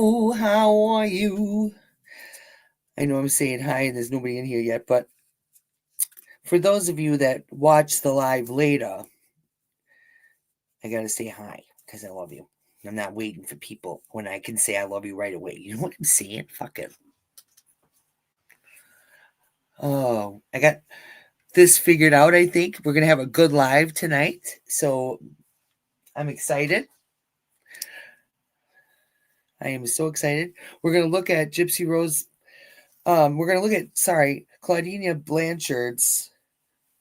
Hello, how are you? I know I'm saying hi and there's nobody in here yet, but for those of you that watch the live later, I gotta say hi because I love you. I'm not waiting for people when I can say I love you right away. You know what I'm saying? Fuck it. Oh, I got this figured out, I think. We're gonna have a good live tonight. So I'm excited. I am so excited. We're gonna look at Gypsy Rose. We're gonna look at Claudina Blanchard's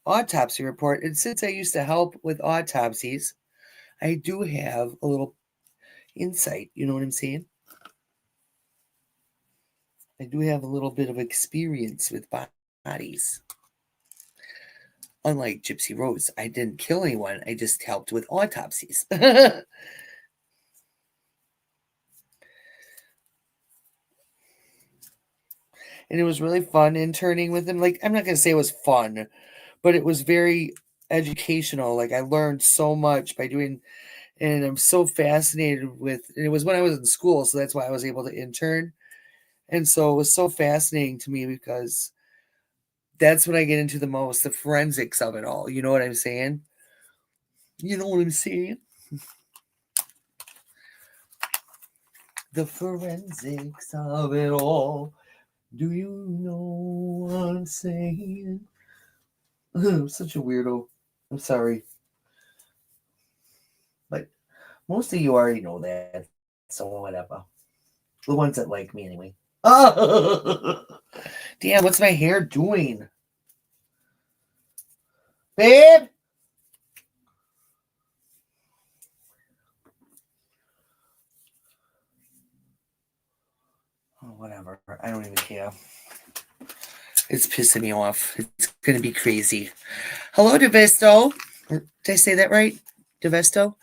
autopsy report. And since I used to help with autopsies, I do have a little insight. You know what I'm saying? I do have a little bit of experience with bodies. Unlike Gypsy Rose, I didn't kill anyone. I just helped with autopsies. And it was really fun interning with them. Like, I'm not going to say it was fun, but it was very educational. Like, I learned so much by doing, and I'm so fascinated with, and it was when I was in school, so that's why I was able to intern. And so it was so fascinating to me because that's when I get into the most, the forensics of it all. You know what I'm saying? You know what I'm saying? The forensics of it all. Do you know what I'm saying? I'm such a weirdo. I'm sorry. But most of you already know that. So whatever. The ones that like me anyway. Oh! Damn, what's my hair doing? Babe! Oh, whatever. I don't even care. It's pissing me off. It's going to be crazy. Hello, DeVesto. Did I say that right? DeVesto?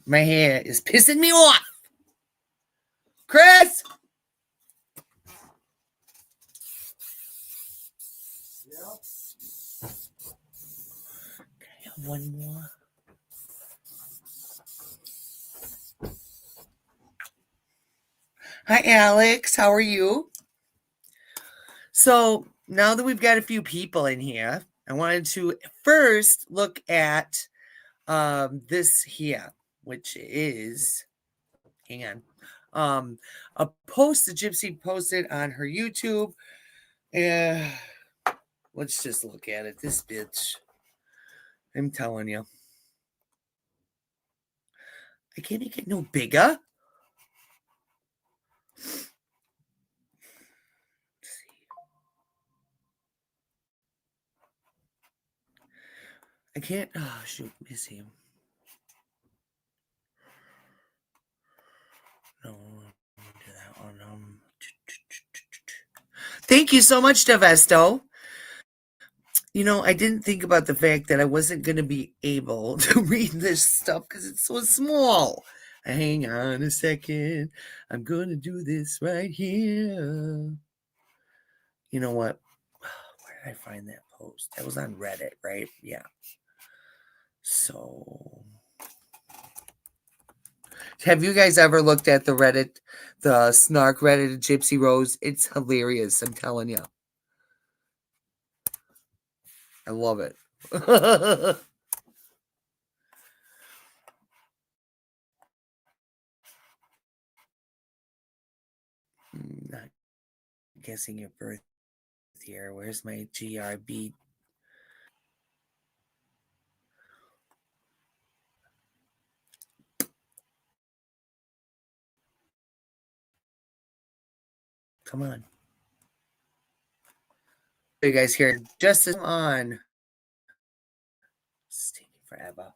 My hair is pissing me off. Chris! Can I have one more? Hi, Alex. How are you? So now that we've got a few people in here, I wanted to first look at this here, which is, hang on, a post that Gypsy posted on her YouTube. Let's just look at it. This bitch. I'm telling you. I can't make it no bigger. I can't. Oh, shoot. Let me see. No, do that one. Thank you so much, Devesto. You know, I didn't think about the fact that I wasn't going to be able to read this stuff because it's so small. Hang on a second. I'm going to do this right here. You know what? Where did I find that post? That was on Reddit, right? Yeah. So, have you guys ever looked at the Reddit, the snark Reddit of Gypsy Rose? It's hilarious. I'm telling you. I love it. Not guessing your birth year. Where's my GRB? Come on. You guys here just as on. It's taking forever.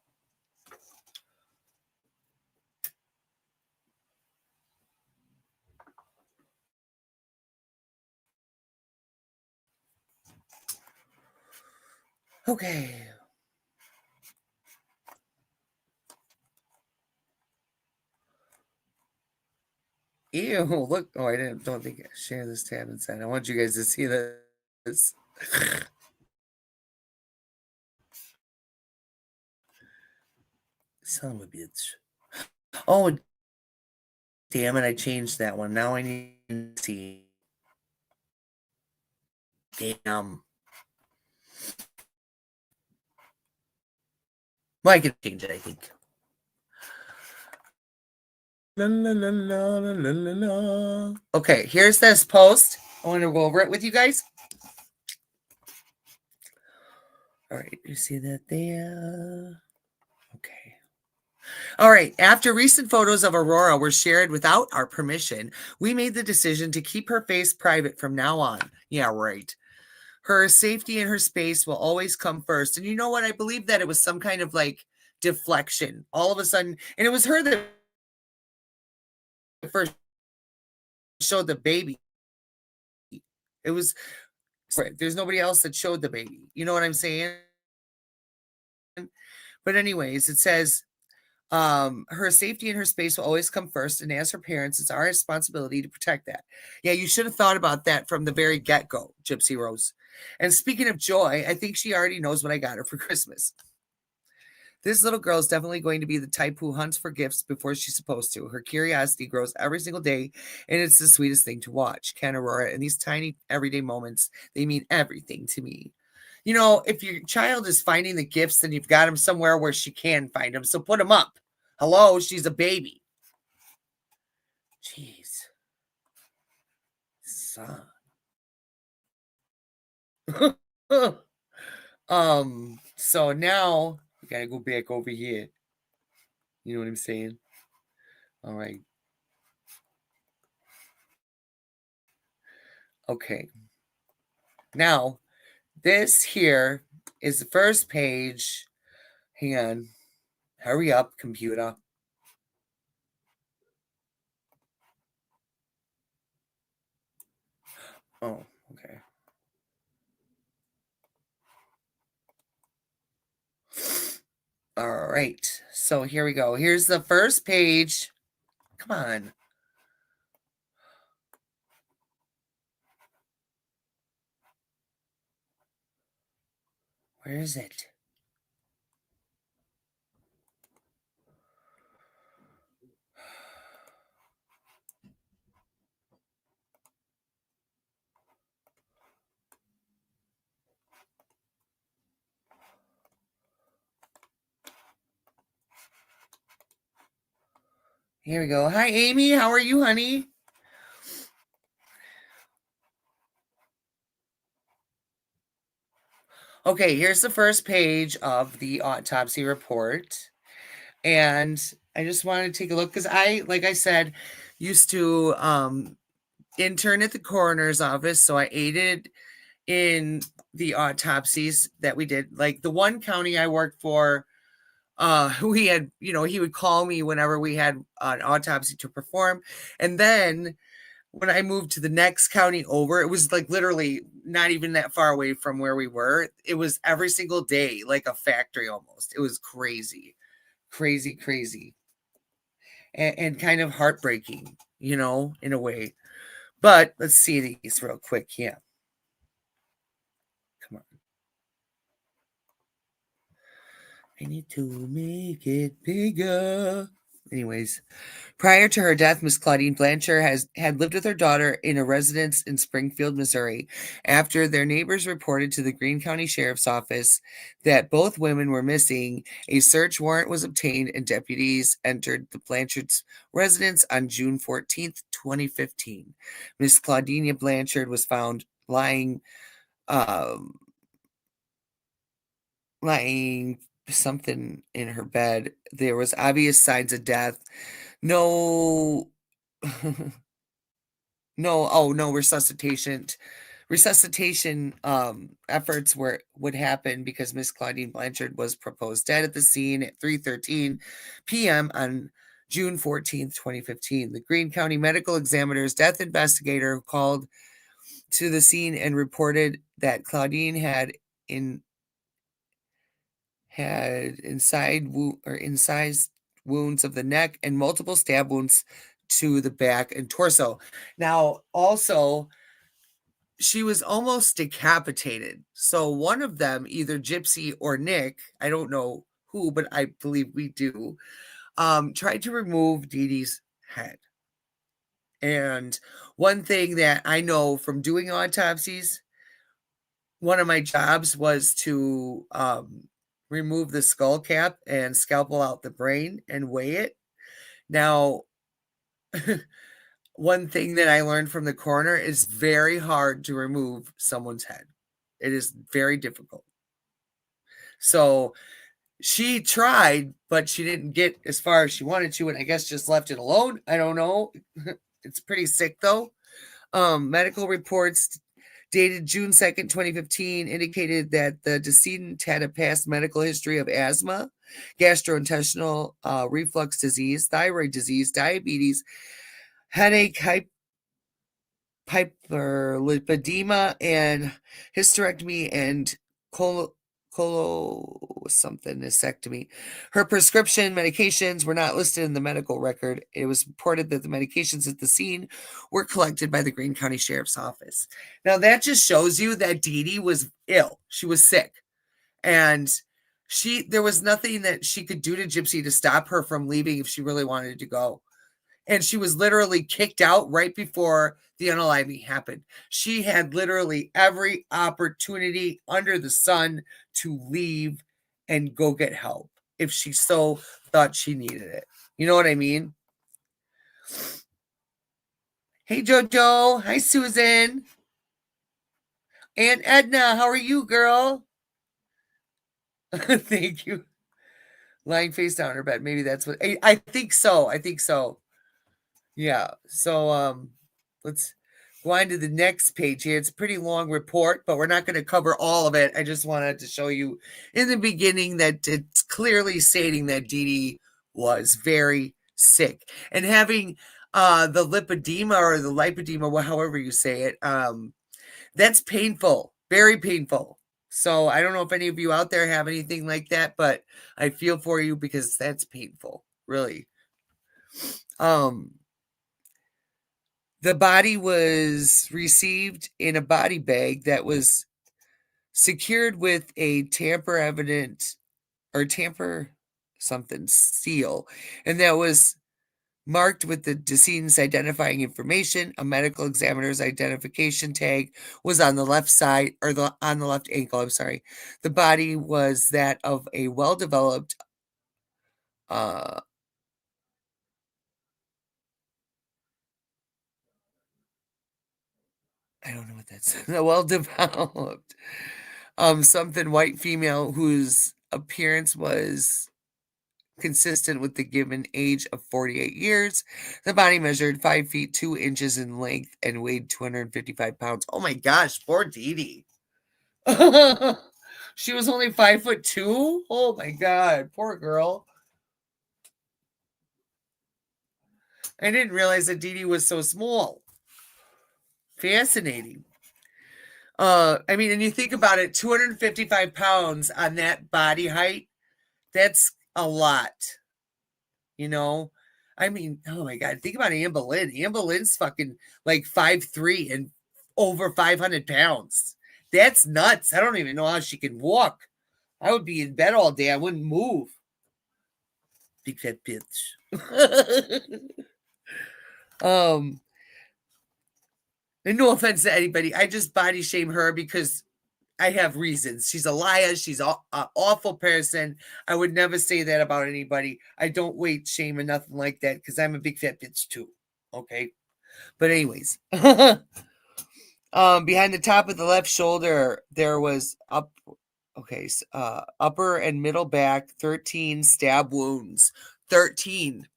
Okay. Ew, look. Oh, I don't think I share this tab inside. I want you guys to see this. Son of a bitch. Oh, damn it, I changed that one. Now I need to see. Damn. Well, I can change it, I think. La, la, la, la, la, la, la. Okay, here's this post. I want to go over it with you guys. All right, you see that there? Okay. All right. After recent photos of Aurora were shared without our permission, we made the decision to keep her face private from now on. Yeah, right. Her safety and her space will always come first. And you know what? I believe that it was some kind of like deflection all of a sudden. And it was her that first showed the baby. It was, there's nobody else that showed the baby. You know what I'm saying? But, anyways, it says, her safety and her space will always come first. And as her parents, it's our responsibility to protect that. Yeah, you should have thought about that from the very get go, Gypsy Rose. And speaking of joy, I think she already knows what I got her for Christmas. This little girl is definitely going to be the type who hunts for gifts before she's supposed to. Her curiosity grows every single day, and it's the sweetest thing to watch. Ken Aurora, and these tiny everyday moments, they mean everything to me. You know, if your child is finding the gifts, then you've got them somewhere where she can find them. So put them up. Hello, she's a baby. Jeez. Son. So now we gotta go back over here. You know what I'm saying? All right. Okay. Now, this here is the first page. Hang on. Hurry up, computer. Oh, okay. All right. So here we go. Here's the first page. Come on. Where is it? Here we go. Hi, Amy. How are you, honey? Okay, here's the first page of the autopsy report. And I just wanted to take a look because I, like I said, used to intern at the coroner's office. So I aided in the autopsies that we did. Like the one county I worked for, we had, you know, he would call me whenever we had an autopsy to perform. And then when I moved to the next county over, it was like literally not even that far away from where we were. It was every single day, like a factory almost. It was crazy, crazy, crazy, and kind of heartbreaking, you know, in a way. But let's see these real quick. Yeah. Come on. I need to make it bigger. Anyways, prior to her death, Miss Claudine Blanchard had lived with her daughter in a residence in Springfield, Missouri. After their neighbors reported to the Greene County Sheriff's Office that both women were missing, a search warrant was obtained and deputies entered the Blanchard's residence on June 14th, 2015. Miss Claudinia Blanchard was found um, lying something in her bed. There was obvious signs of death. No, no resuscitation efforts would happen because Miss Claudine Blanchard was proposed dead at the scene at 3:13 p.m. on June 14th, 2015. The Greene County Medical Examiner's death investigator called to the scene and reported that Claudine had incised wounds of the neck and multiple stab wounds to the back and torso. Now, also, she was almost decapitated. So one of them, either Gypsy or Nick, I don't know who, but I believe we do, tried to remove Dee Dee's head. And one thing that I know from doing autopsies, one of my jobs was to remove the skull cap and scalpel out the brain and weigh it. Now, one thing that I learned from the coroner is very hard to remove someone's head. It is very difficult. So she tried, but she didn't get as far as she wanted to, and I guess just left it alone. I don't know. It's pretty sick, though. Medical reports dated June 2nd, 2015, indicated that the decedent had a past medical history of asthma, gastrointestinal reflux disease, thyroid disease, diabetes, headache, hyperlipidemia, and hysterectomy and something-cystectomy. Her prescription medications were not listed in the medical record. It was reported that the medications at the scene were collected by the Greene County Sheriff's Office. Now, that just shows you that Dee Dee was ill. She was sick. And there was nothing that she could do to Gypsy to stop her from leaving if she really wanted to go. And she was literally kicked out right before the unaliving happened. She had literally every opportunity under the sun to leave and go get help if she so thought she needed it. You know what I mean? Hey, Jojo. Hi, Susan. Aunt Edna, how are you, girl? Thank you. Lying face down in her bed. Maybe that's what I think so. I think so. Yeah. So let's go on to the next page here. It's a pretty long report, but we're not going to cover all of it. I just wanted to show you in the beginning that it's clearly stating that Dee Dee was very sick. And having the lipedema or the lipedema, however you say it, that's painful, very painful. So I don't know if any of you out there have anything like that, but I feel for you because that's painful, really. The body was received in a body bag that was secured with a tamper something seal, and that was marked with the decedent's identifying information. A medical examiner's identification tag was on the left side, or on the left ankle, I'm sorry. The body was that of a well-developed I don't know what that's a well-developed something white female whose appearance was consistent with the given age of 48 years. The body measured 5 feet 2 inches in length and weighed 255 pounds. Oh my gosh, poor Dee Dee. She was only 5'2"? Oh my god, poor girl. I didn't realize that Dee Dee was so small. Fascinating. I mean, and you think about it, 255 pounds on that body height, that's a lot. You know? I mean, oh my god, think about Anne Boleyn. Anne Boleyn's fucking like 5'3" and over 500 pounds. That's nuts. I don't even know how she can walk. I would be in bed all day. I wouldn't move. Big fat bitch. And no offense to anybody. I just body shame her because I have reasons. She's a liar. She's an awful person. I would never say that about anybody. I don't weight shame or nothing like that because I'm a big fat bitch too. Okay. But anyways, behind the top of the left shoulder, there was upper and middle back, 13 stab wounds. 13.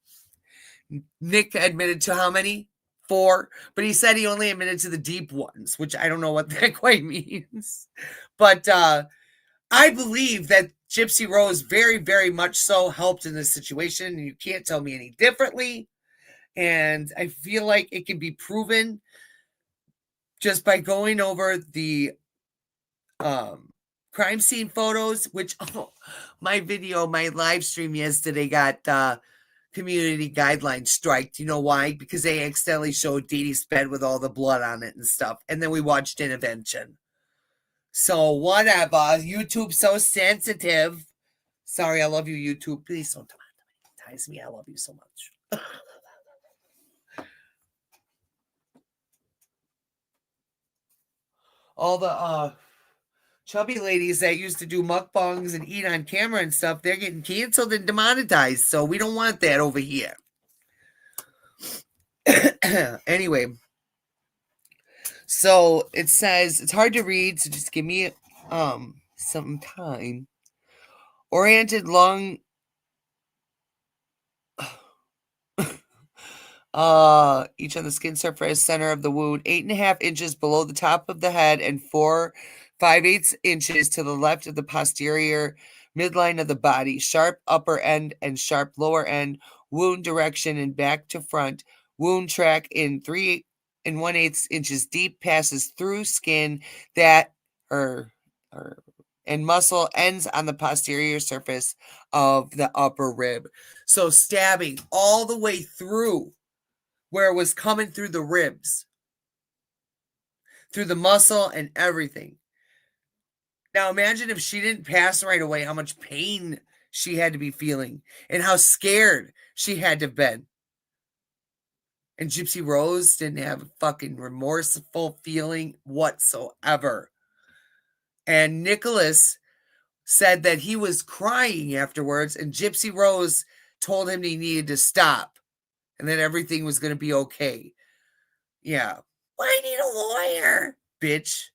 Nick admitted to how many? 4, but he said he only admitted to the deep ones, which I don't know what that quite means. But I believe that Gypsy Rose very, very much so helped in this situation. You can't tell me any differently. And I feel like it can be proven just by going over the crime scene photos, which my live stream yesterday got community guidelines striked. You know why? Because they accidentally showed Dee Dee's bed with all the blood on it and stuff. And then we watched Intervention. So whatever. YouTube's so sensitive. Sorry, I love you, YouTube. Please don't hypnotize me. I love you so much. All the chubby ladies that used to do mukbangs and eat on camera and stuff, they're getting canceled and demonetized. So we don't want that over here. Anyway, so it says it's hard to read, so just give me some time. Oriented long each on the skin surface center of the wound, 8.5 inches below the top of the head and 4.5 inches to the left of the posterior midline of the body. Sharp upper end and sharp lower end. Wound direction and back to front. Wound track in 3 1/8 inches deep, passes through skin that and muscle, ends on the posterior surface of the upper rib. So stabbing all the way through where it was coming through the ribs, through the muscle and everything. Now imagine if she didn't pass right away, how much pain she had to be feeling and how scared she had to have been. And Gypsy Rose didn't have a fucking remorseful feeling whatsoever. And Nicholas said that he was crying afterwards, and Gypsy Rose told him he needed to stop and that everything was going to be okay. Yeah. I need a lawyer, bitch.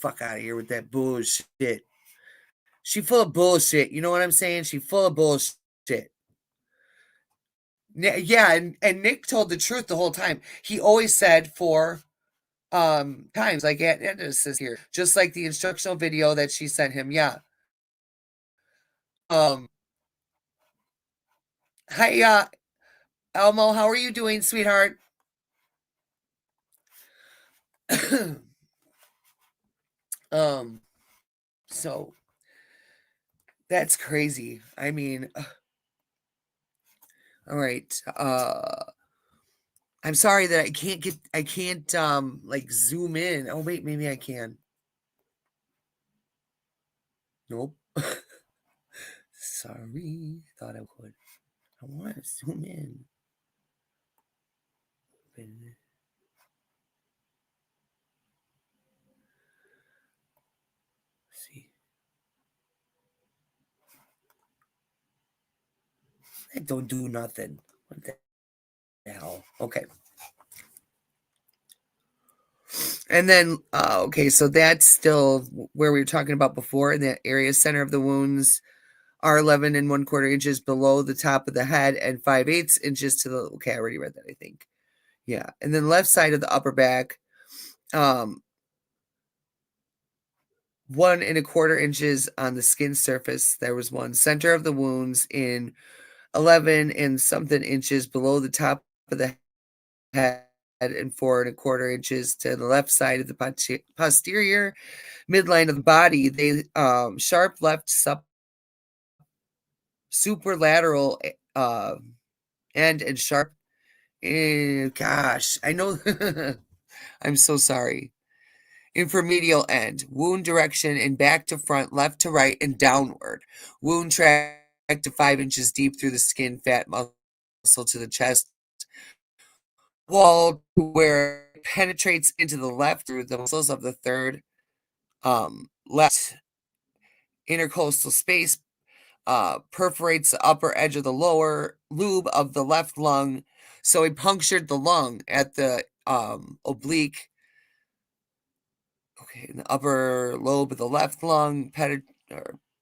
Fuck out of here with that bullshit. She full of bullshit. You know what I'm saying? She full of bullshit. Yeah, and Nick told the truth the whole time. He always said 4 times, like it says here, just like the instructional video that she sent him. Yeah. Hi, Elmo, how are you doing, sweetheart? So that's crazy. I mean, all right. I'm sorry that I can't like zoom in. Oh wait, maybe I can. Nope. Sorry, thought I could. I want to zoom in. See. I don't do nothing. What the hell? Okay. And then, okay, so that's still where we were talking about before. In the area center of the wounds are 11 1/4 inches below the top of the head and 5/8 inches to the. Okay, I already read that, I think. Yeah, and then left side of the upper back, 1 1/4 inches on the skin surface. There was one center of the wounds in 11 and something inches below the top of the head and 4 1/4 inches to the left side of the posterior midline of the body. They sharp left superlateral end and sharp. Gosh, I know. I'm so sorry. Inframedial end, wound direction and back to front, left to right, and downward. Wound track to 5 inches deep through the skin, fat muscle to the chest wall, where it penetrates into the left through the muscles of the third left intercostal space, perforates the upper edge of the lower lobe of the left lung. So he punctured the lung at the oblique. Okay, in the upper lobe of the left lung,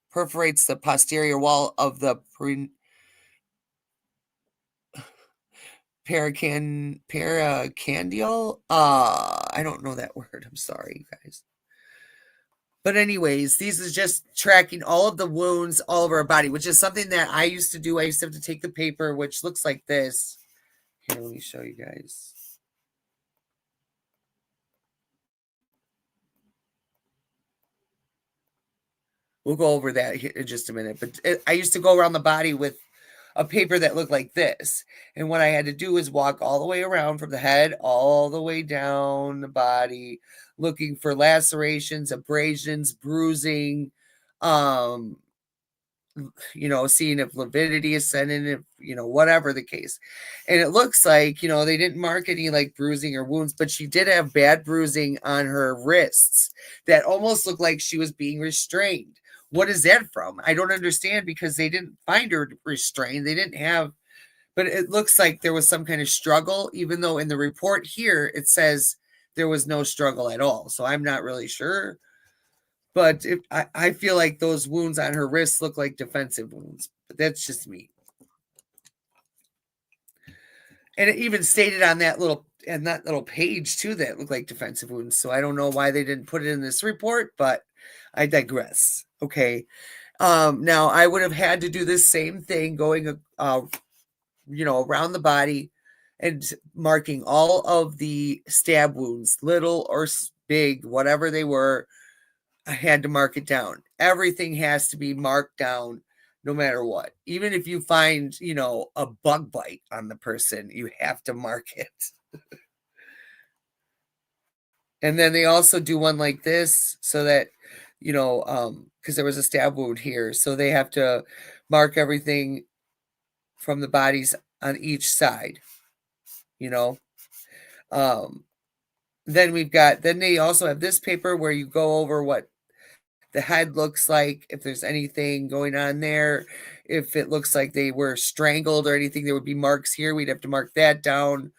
perforates the posterior wall of the pericandial. I don't know that word. I'm sorry, you guys. But anyways, these is just tracking all of the wounds all over our body, which is something that I used to do. I used to have to take the paper, which looks like this. Here, let me show you guys. We'll go over that in just a minute. But I used to go around the body with a paper that looked like this. And what I had to do is walk all the way around from the head all the way down the body, looking for lacerations, abrasions, bruising, seeing if lividity is set in, if, whatever the case. And it looks like, they didn't mark any like bruising or wounds, but she did have bad bruising on her wrists that almost looked like she was being restrained. What is that from? I don't understand, because they didn't find her restrained. They didn't have, but it looks like there was some kind of struggle, even though in the report here it says there was no struggle at all. So I'm not really sure. But I feel like those wounds on her wrists look like defensive wounds. But that's just me. And it even stated on that little page too that looked like defensive wounds. So I don't know why they didn't put it in this report, but I digress. Okay. Now I would have had to do this same thing, going around the body and marking all of the stab wounds, little or big, whatever they were. I had to mark it down. Everything has to be marked down no matter what. Even if you find, a bug bite on the person, you have to mark it. And then they also do one like this so that, because there was a stab wound here. So they have to mark everything from the bodies on each side, Then they also have this paper where you go over what the head looks like, if there's anything going on there, if it looks like they were strangled or anything, there would be marks here. We'd have to mark that down,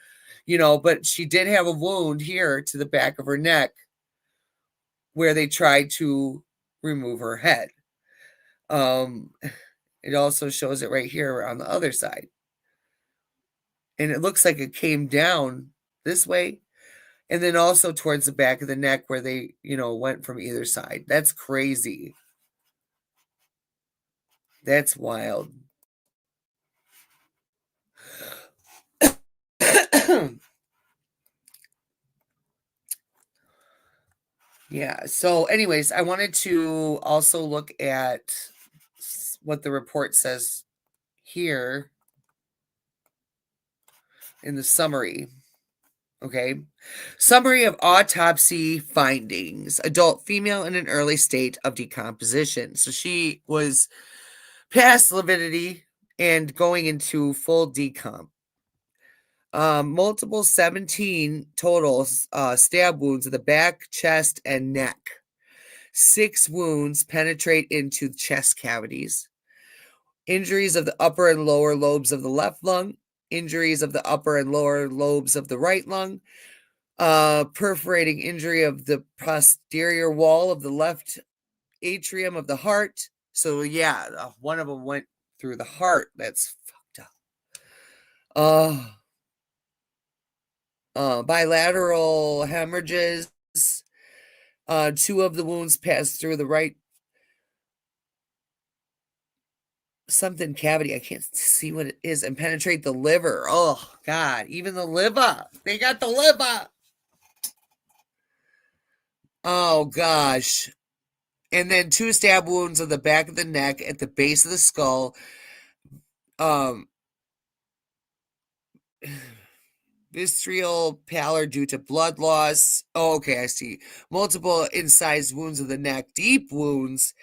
but she did have a wound here to the back of her neck where they tried to remove her head. It also shows it right here on the other side. And it looks like it came down this way. And then also towards the back of the neck where they, went from either side. That's crazy. That's wild. Yeah. So anyways, I wanted to also look at what the report says here in the summary. Okay. Summary of autopsy findings. Adult female in an early state of decomposition. So she was past lividity and going into full decomp. Multiple 17 total stab wounds of the back, chest, and neck. 6 wounds penetrate into chest cavities. Injuries of the upper and lower lobes of the left lung. Injuries of the upper and lower lobes of the right lung. Perforating injury of the posterior wall of the left atrium of the heart. So yeah, one of them went through the heart. That's fucked up. Bilateral hemorrhages. 2 of the wounds passed through the right something cavity. I can't see what it is, and penetrate the liver. Oh God, even the liver. They got the liver. Oh gosh. And then 2 stab wounds on the back of the neck at the base of the skull. Visceral pallor due to blood loss. Oh, okay, I see. Multiple incised wounds of the neck. Deep wounds.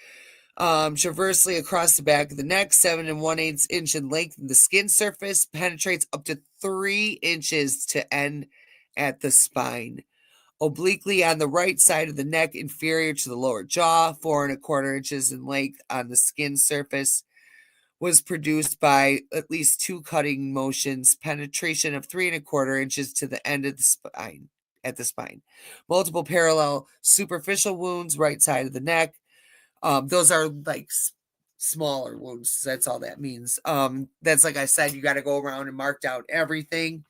Traversely across the back of the neck, 7 1/8 inch in length in the skin surface, penetrates up to 3 inches to end at the spine. Obliquely on the right side of the neck, inferior to the lower jaw, 4 1/4 inches in length on the skin surface. Was produced by at least 2 cutting motions, penetration of 3 1/4 inches to the end of the spine, at the spine. Multiple parallel superficial wounds, right side of the neck. Those are like smaller wounds. That's all that means. That's like I said, you got to go around and mark down everything.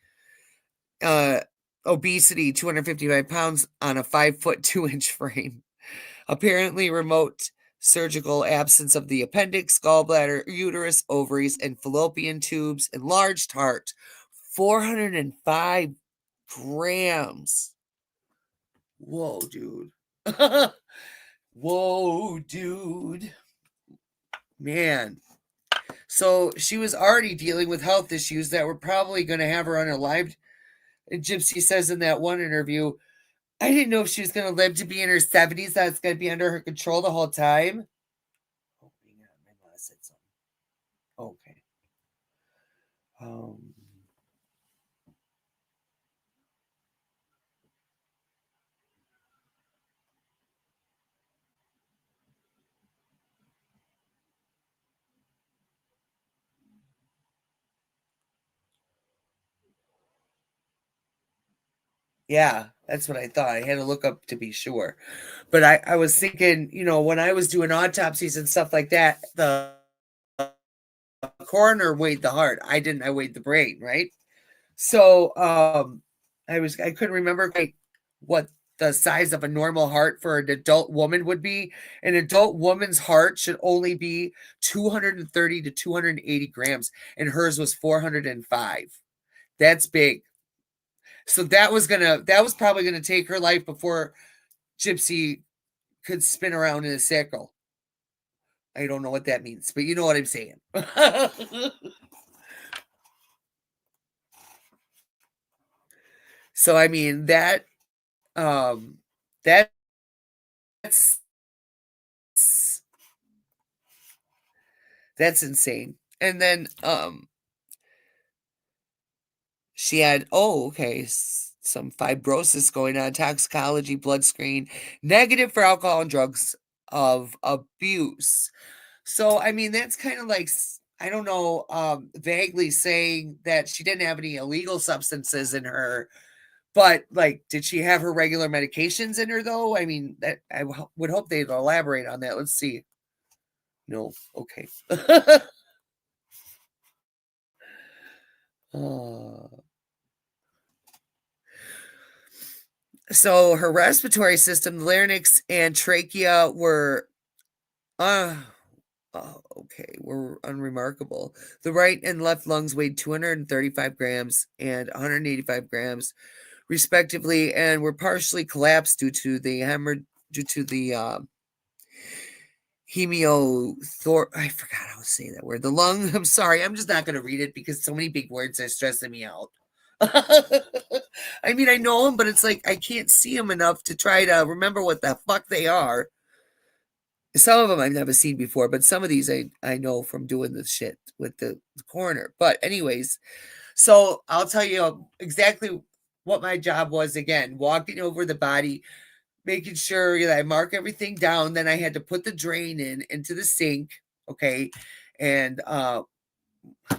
Obesity, 255 pounds on a 5'2" frame. Apparently remote surgical absence of the appendix, gallbladder, uterus, ovaries, and fallopian tubes. Enlarged heart, 405 grams. Whoa, dude. Whoa, dude. Man. So she was already dealing with health issues that were probably going to have her unalived. And Gypsy says in that one interview, I didn't know if she was going to live to be in her 70s. That's going to be under her control the whole time. Oh, hang on. My mom said something. Um, yeah, that's what I thought. I had to look up to be sure. But I was thinking, when I was doing autopsies and stuff like that, the coroner weighed the heart. I didn't, I weighed the brain, right? So I couldn't remember quite what the size of a normal heart for an adult woman would be. An adult woman's heart should only be 230 to 280 grams, and hers was 405. That's big. So that was probably gonna take her life before Gypsy could spin around in a circle. I don't know what that means, but you know what I'm saying. So I mean um that that's that's insane. And then she had, okay, some fibrosis going on, toxicology, blood screen, negative for alcohol and drugs of abuse. So, I mean, that's kind of like, I don't know, vaguely saying that she didn't have any illegal substances in her, but like, did she have her regular medications in her though? I mean, that would hope they'd elaborate on that. Let's see. No, okay. uh, so her respiratory system, the larynx and trachea were uh okay, were unremarkable. The right and left lungs weighed 235 grams and 185 grams respectively, and were partially collapsed due to the I forgot how to say that word. The lung, I'm sorry, I'm just not gonna read it because so many big words are stressing me out. I mean, I know them, but it's like I can't see them enough to try to remember what the fuck they are. Some of them I've never seen before, but some of these I know from doing this shit with the coroner. But anyways, so I'll tell you exactly what my job was again, walking over the body, making sure that I mark everything down. Then I had to put the drain into the sink. Okay. And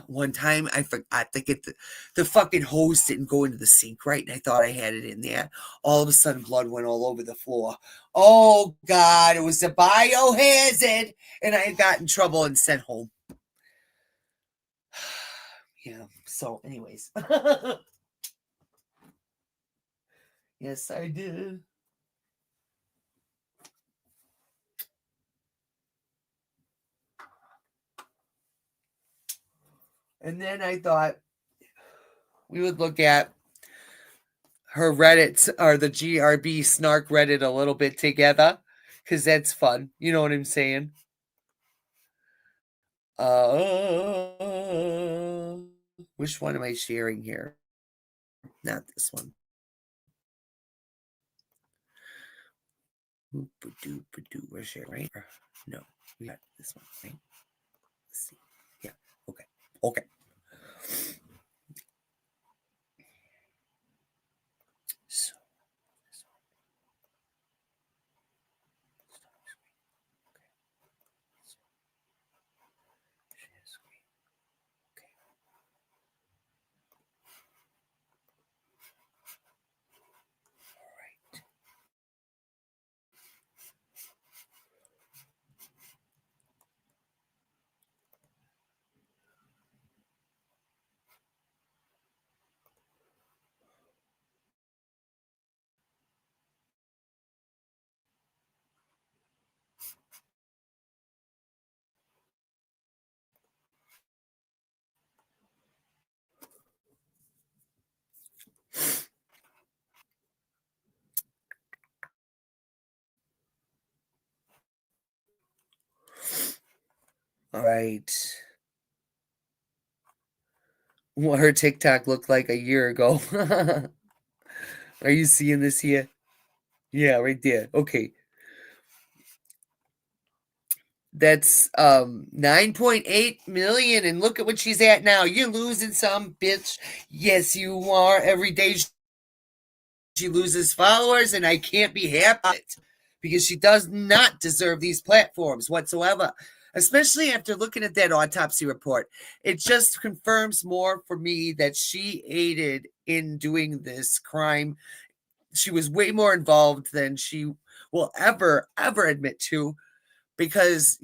one time I forgot to get the fucking hose didn't go into the sink right, and I thought I had it in there. All of a sudden, blood went all over the floor. Oh God, it was a biohazard, and I got in trouble and sent home. Yeah. So, anyways, yes, I did. And then I thought we would look at her Reddit or the GRB snark Reddit a little bit together because that's fun. You know what I'm saying? Uh, which one am I sharing here? Not this one. We're sharing, right? No, we got this one, right? Let's see. Yeah. Okay. Okay. So this one. Stop screen. Okay. So share screen. Okay. All right. All right. What her TikTok looked like a year ago. Are you seeing this here? Yeah, right there. Okay. That's 9.8 million, and look at what she's at now. You're losing some, bitch. Yes, you are. Every day she loses followers, and I can't be happy with it because she does not deserve these platforms whatsoever. Especially after looking at that autopsy report, it just confirms more for me that she aided in doing this crime. She was way more involved than she will ever admit to, because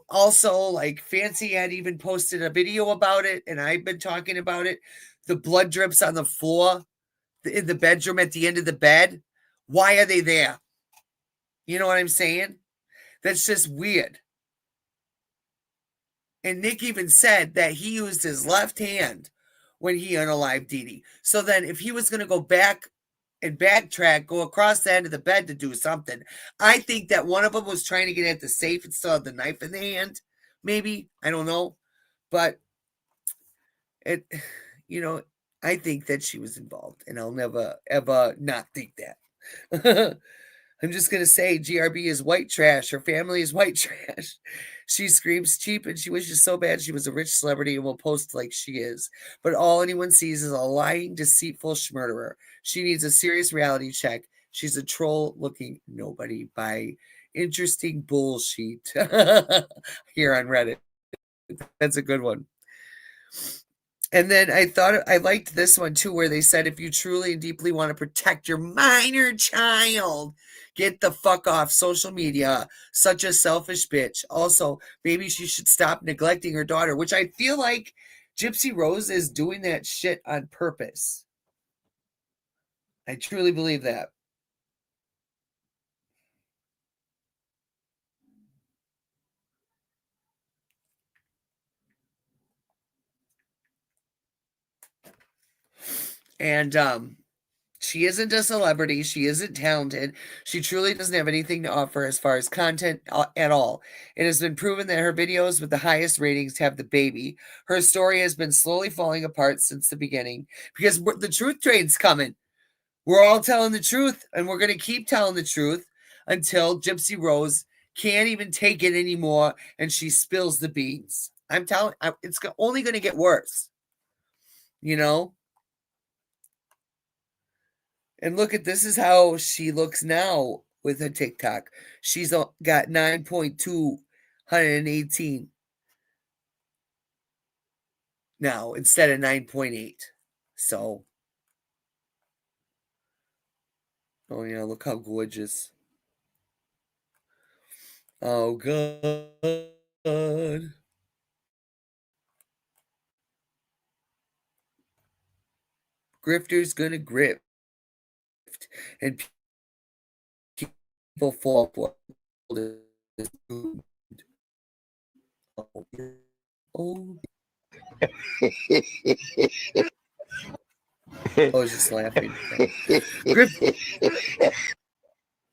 also, like, Fancy had even posted a video about it, and I've been talking about it. The blood drips on the floor in the bedroom at the end of the bed. Why are they there? You know what I'm saying? That's just weird. And Nick even said that he used his left hand when he unalived Dee Dee. So then if he was going to go back and backtrack, go across the end of the bed to do something, I think that one of them was trying to get at the safe and still had the knife in the hand. Maybe. I don't know. But it, I think that she was involved, and I'll never, ever not think that. I'm just going to say GRB is white trash. Her family is white trash. She screams cheap, and she wishes so bad she was a rich celebrity and will post like she is. But all anyone sees is a lying, deceitful schmurderer. She needs a serious reality check. She's a troll-looking nobody by interesting bullshit here on Reddit. That's a good one. And then I liked this one too, where they said, if you truly and deeply want to protect your minor child, get the fuck off social media. Such a selfish bitch. Also, maybe she should stop neglecting her daughter, which I feel like Gypsy Rose is doing that shit on purpose. I truly believe that. And she isn't a celebrity. She isn't talented. She truly doesn't have anything to offer as far as content at all. It has been proven that her videos with the highest ratings have the baby. Her story has been slowly falling apart since the beginning because the truth train's coming. We're all telling the truth, and we're going to keep telling the truth until Gypsy Rose can't even take it anymore and she spills the beans. I'm telling you, it's only going to get worse. And look at this is how she looks now with her TikTok. She's got 9.218 now instead of 9.8. So, oh yeah, look how gorgeous. Oh God. Grifter's gonna grift, and people fall for it. Oh. I was just laughing.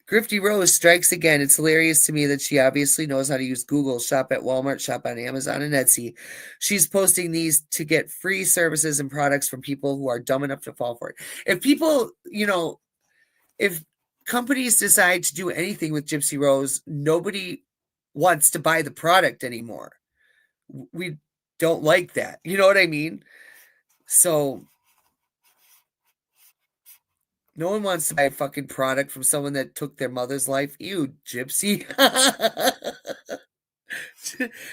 Grifty Rose strikes again. It's hilarious to me that she obviously knows how to use Google, shop at Walmart, shop on Amazon and Etsy. She's posting these to get free services and products from people who are dumb enough to fall for it. If people, if companies decide to do anything with Gypsy Rose, nobody wants to buy the product anymore. We don't like that. You know what I mean? So no one wants to buy a fucking product from someone that took their mother's life. Ew, Gypsy.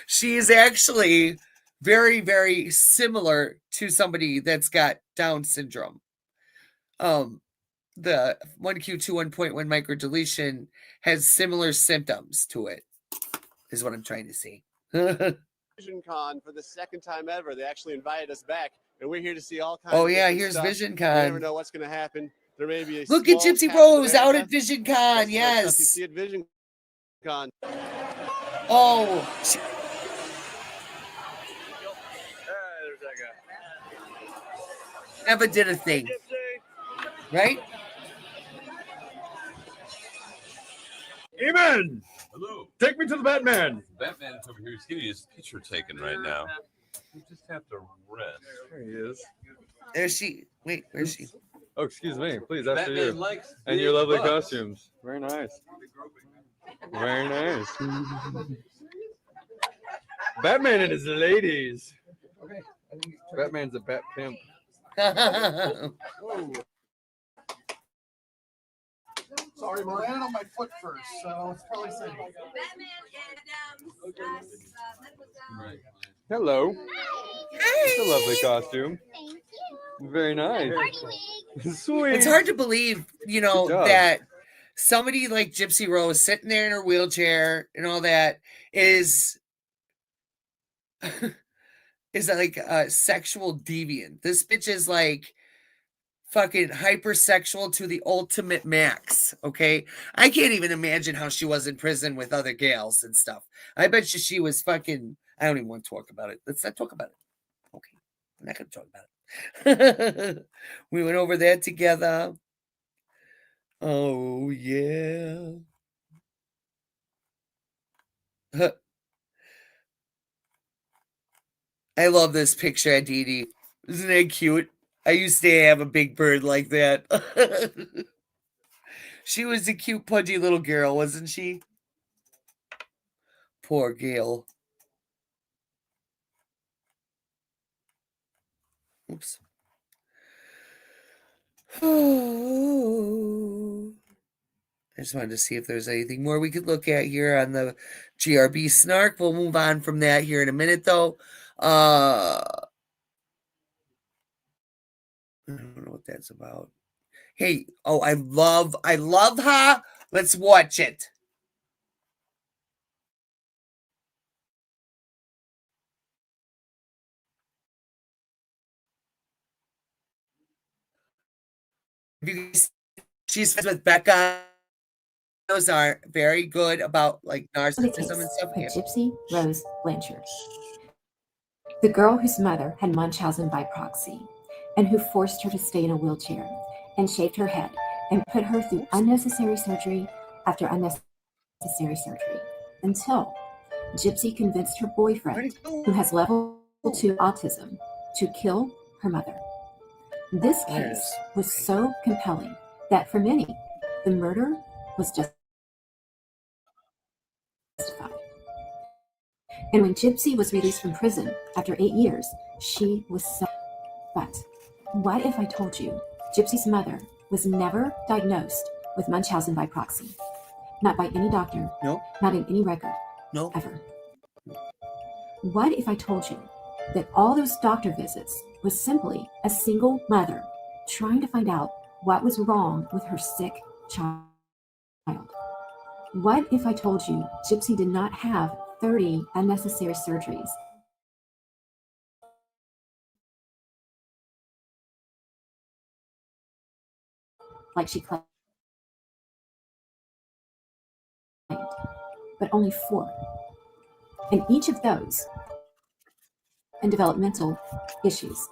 She is actually very, very similar to somebody that's got Down syndrome. The 1Q21.1 microdeletion has similar symptoms to it, is what I'm trying to say. Vision Con for the second time ever. They actually invited us back, and we're here to see all kinds of here's stuff. Vision Con. You never know what's going to happen. There may be a look at Gypsy Rose out at Vision Con. Yes. You see at Vision Con. Oh. There's that guy. Never did a thing. Right? Amen. Hello. Take me to the Batman. Batman is over here. He's getting his picture taken right now. You just have to rest. There he is. There's she. Wait, where's she? Oh, excuse me. Please, after Batman you. likes And your lovely bucks. costumes. Very nice. Very nice. Batman and his ladies. Okay. Batman's a bat pimp. Sorry, I landed on my foot first, so it's probably safe. Right. Hello. It's a lovely costume. Thank you. Very nice. Sweet. It's hard to believe, you know, Good job. that somebody like Gypsy Rose sitting there in her wheelchair and all that is like a sexual deviant. This bitch is like fucking hypersexual to the ultimate max. Okay, I can't even imagine how she was in prison with other gals and stuff. I bet you she was fucking. I don't even want to talk about it. Let's not talk about it. Okay, I'm not gonna talk about it. We went over that together. Oh yeah. I love this picture of Dee Dee. Isn't that cute? I used to have a big bird like that. She was a cute, pudgy little girl, wasn't she? Poor Gail. Oops. I just wanted to see if there's anything more we could look at here on the GRB snark. We'll move on from that here in a minute, though. I don't know what that's about. Hey, oh, I love her. Let's watch it. She's friends with Becca. Those are very good about like narcissism and stuff. Yeah. Gypsy Rose Blanchard, the girl whose mother had Munchausen by proxy, and who forced her to stay in a wheelchair and shaved her head and put her through unnecessary surgery after unnecessary surgery until Gypsy convinced her boyfriend, who has level 2 autism, to kill her mother. This case was so compelling that for many, the murder was justified. And when Gypsy was released from prison after 8 years, she was so. But what if I told you Gypsy's mother was never diagnosed with Munchausen by proxy? Not by any doctor. No. Not in any record. No. Ever. What if I told you that all those doctor visits was simply a single mother trying to find out what was wrong with her sick child? What if I told you Gypsy did not have 30 unnecessary surgeries? Like she claimed, but only 4. And each of those and developmental issues,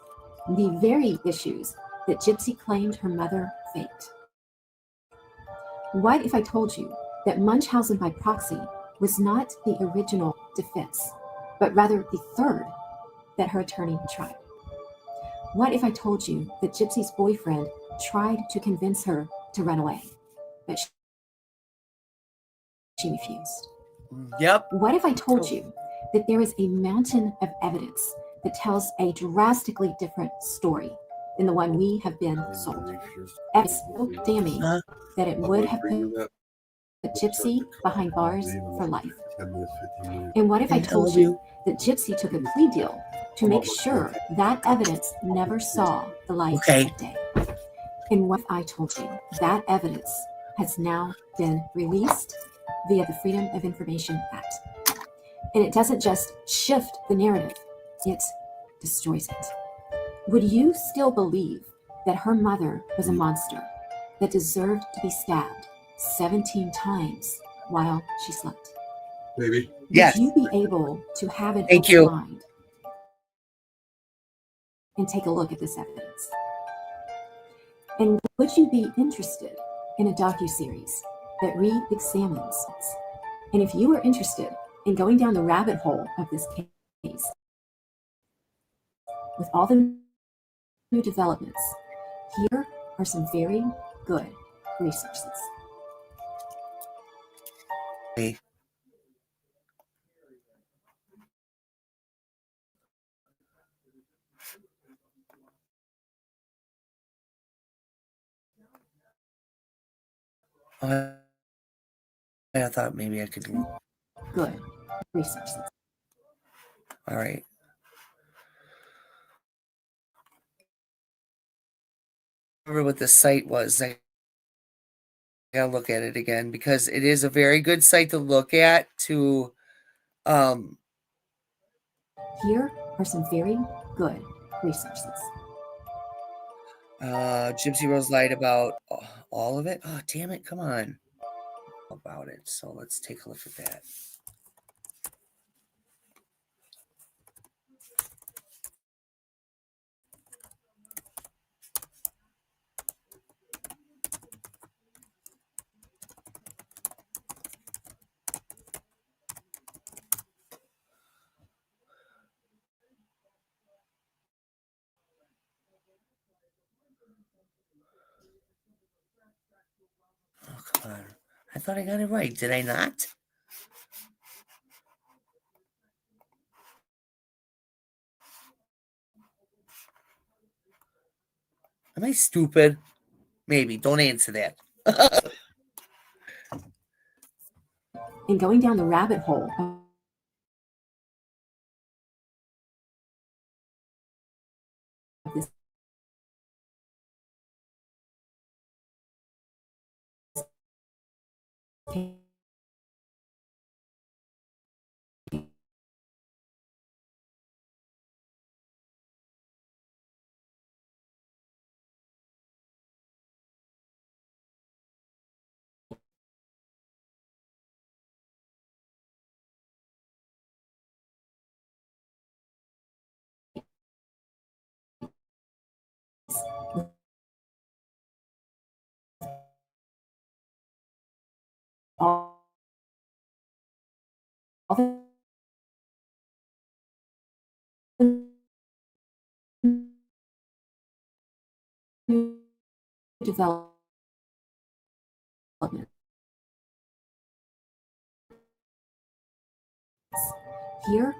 the very issues that Gypsy claimed her mother faked. What if I told you that Munchausen by proxy was not the original defense, but rather the third that her attorney tried? What if I told you that Gypsy's boyfriend tried to convince her to run away, but she refused? Yep. What if I told you that there is a mountain of evidence that tells a drastically different story than the one we have been sold? It's so damning that it would have put Gypsy behind bars for life. And what if I told you that Gypsy took a plea deal to make sure that evidence never saw the light of day? And what if I told you that evidence has now been released via the Freedom of Information Act? And it doesn't just shift the narrative, it destroys it. Would you still believe that her mother was a monster that deserved to be stabbed 17 times while she slept? Maybe. Yes. Would you be able to have an Thank open you. mind and take a look at this evidence? And would you be interested in a docuseries that re-examines? And if you are interested in going down the rabbit hole of this case, with all the new developments, here are some very good resources. I thought maybe I could. Good. Research. All right. Remember what the site was. I gotta look at it again because it is a very good site to look at to Here are some very good resources. Gypsy Rose lied about all of it. Oh, damn it. Come on. About it. So let's take a look at that. Oh, come on. I thought I got it right. Did I not? Am I stupid? Maybe. Don't answer that. In going down the rabbit hole of this all the new developments here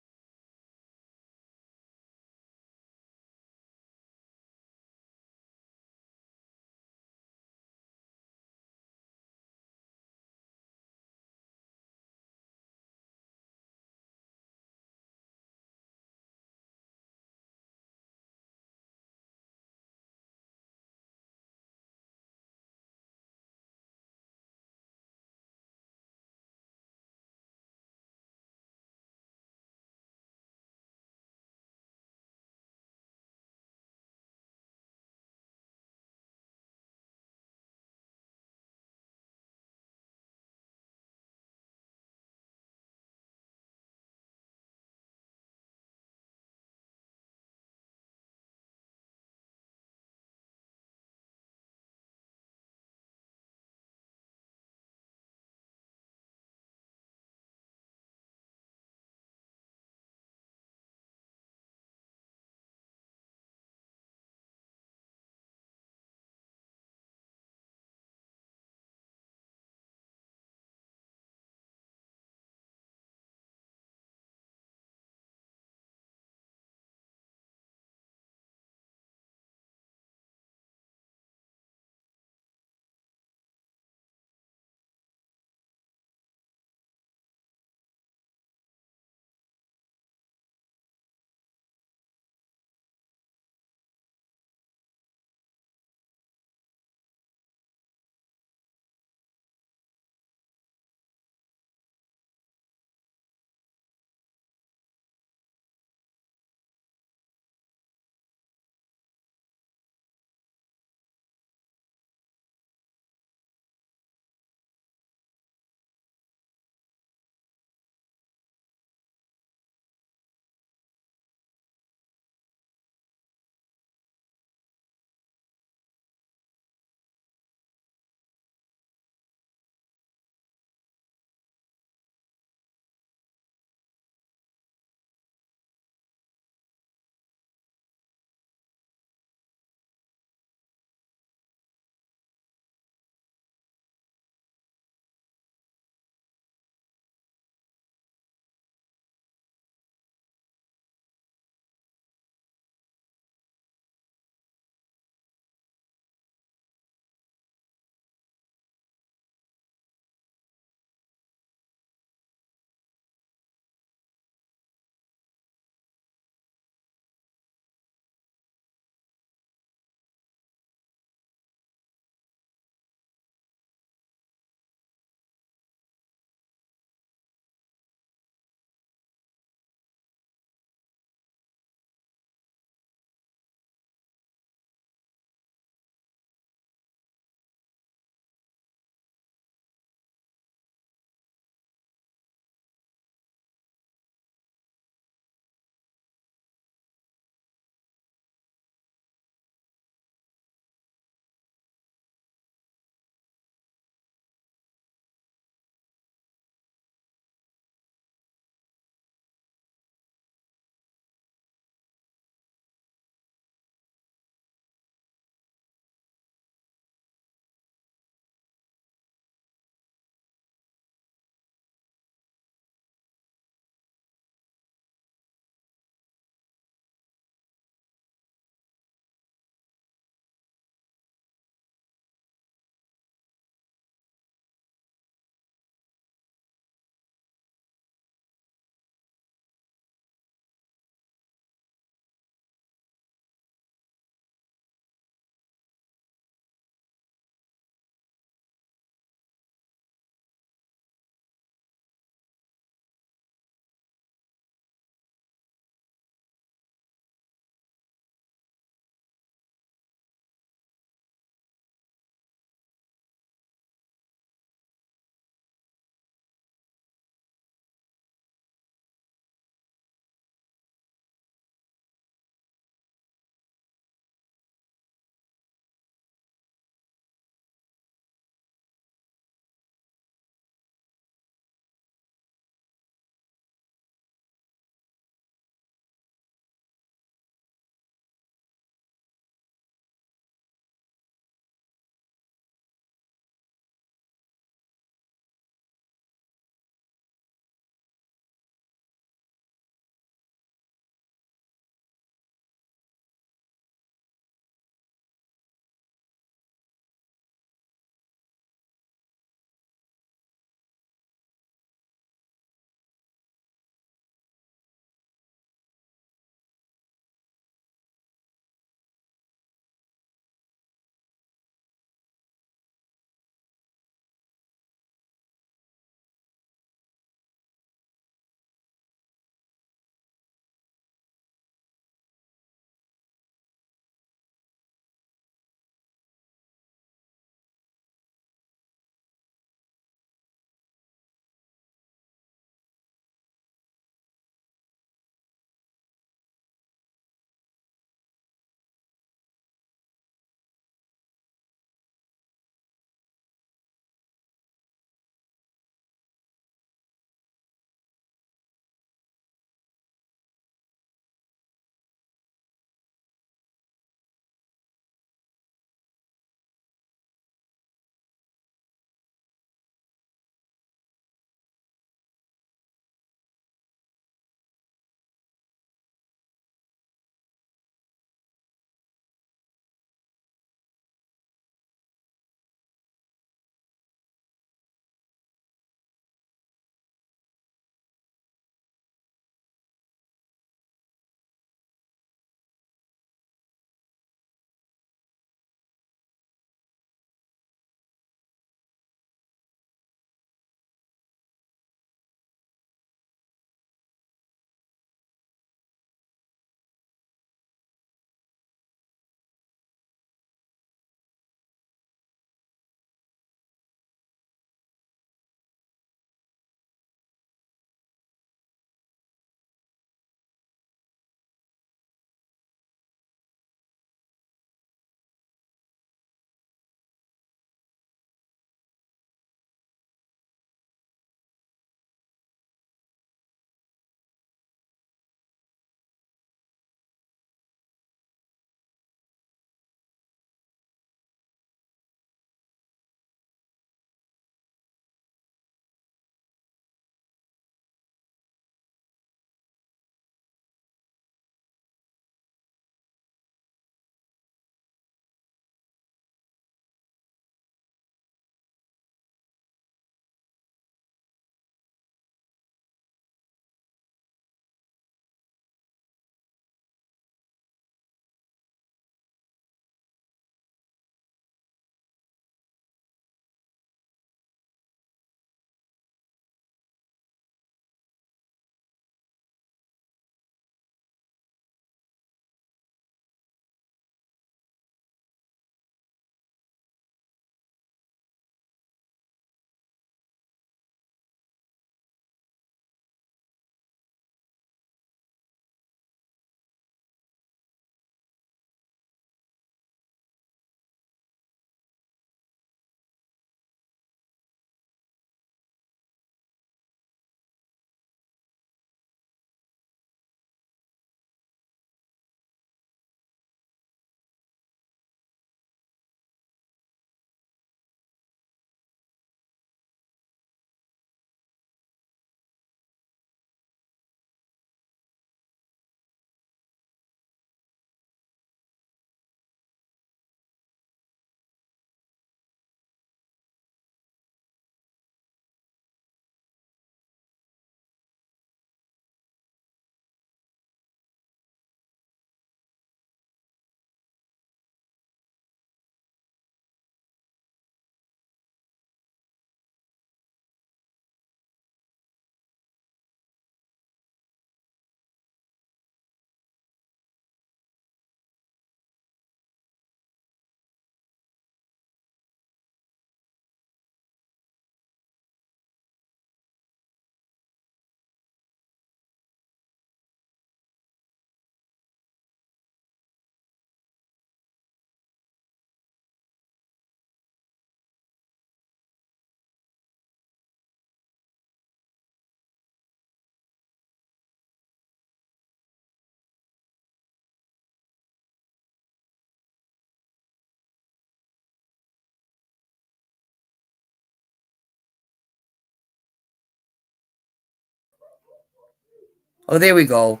Oh, there we go.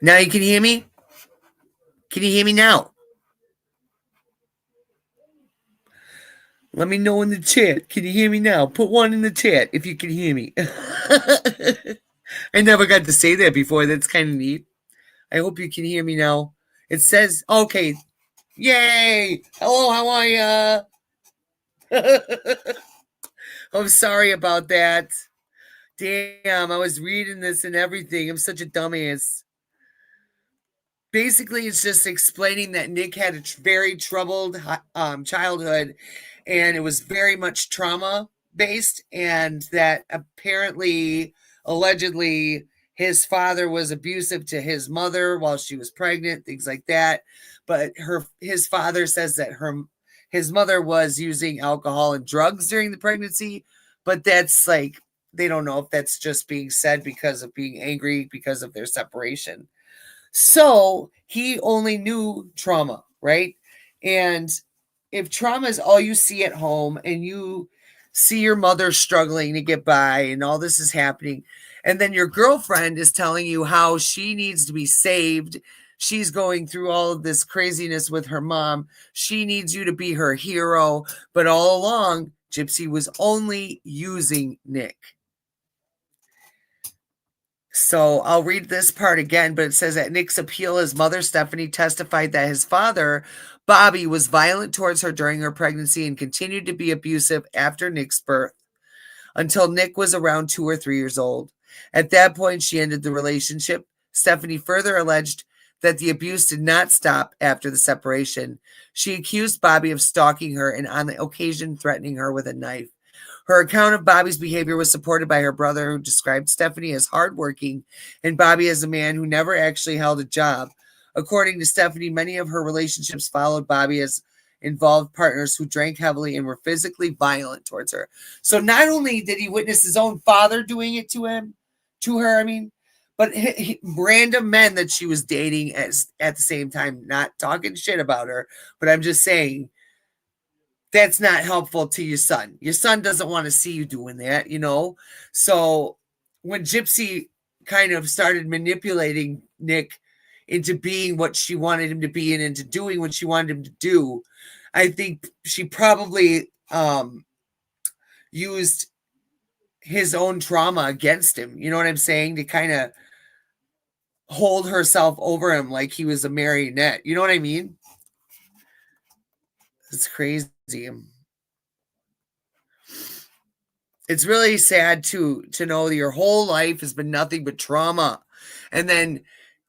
Now you can hear me? Can you hear me now? Let me know in the chat. Can you hear me now? Put one in the chat if you can hear me. I never got to say that before. That's kind of neat. I hope you can hear me now. It says, okay, yay. Hello, how are ya? I'm sorry about that. Damn, I was reading this and everything. I'm such a dumbass. Basically, it's just explaining that Nick had a very troubled childhood, and it was very much trauma based, and that apparently, allegedly, his father was abusive to his mother while she was pregnant, things like that. But his father says that his mother was using alcohol and drugs during the pregnancy, but that's like they don't know if that's just being said because of being angry because of their separation. So he only knew trauma, right? And if trauma is all you see at home and you see your mother struggling to get by and all this is happening, and then your girlfriend is telling you how she needs to be saved, she's going through all of this craziness with her mom, she needs you to be her hero, but all along, Gypsy was only using Nick. So I'll read this part again, but it says at Nick's appeal, his mother, Stephanie, testified that his father, Bobby, was violent towards her during her pregnancy and continued to be abusive after Nick's birth until Nick was around 2 or 3 years old. At that point, she ended the relationship. Stephanie further alleged that the abuse did not stop after the separation. She accused Bobby of stalking her and on the occasion threatening her with a knife. Her account of Bobby's behavior was supported by her brother, who described Stephanie as hardworking and Bobby as a man who never actually held a job. According to Stephanie, many of her relationships followed Bobby as involved partners who drank heavily and were physically violent towards her. So not only did he witness his own father doing it to her, but random men that she was dating at the same time, not talking shit about her, but I'm just saying, that's not helpful to your son. Your son doesn't want to see you doing that, So when Gypsy kind of started manipulating Nick into being what she wanted him to be and into doing what she wanted him to do, I think she probably used his own trauma against him. You know what I'm saying? To kind of hold herself over him like he was a marionette. You know what I mean? It's crazy. It's really sad to know that your whole life has been nothing but trauma. And then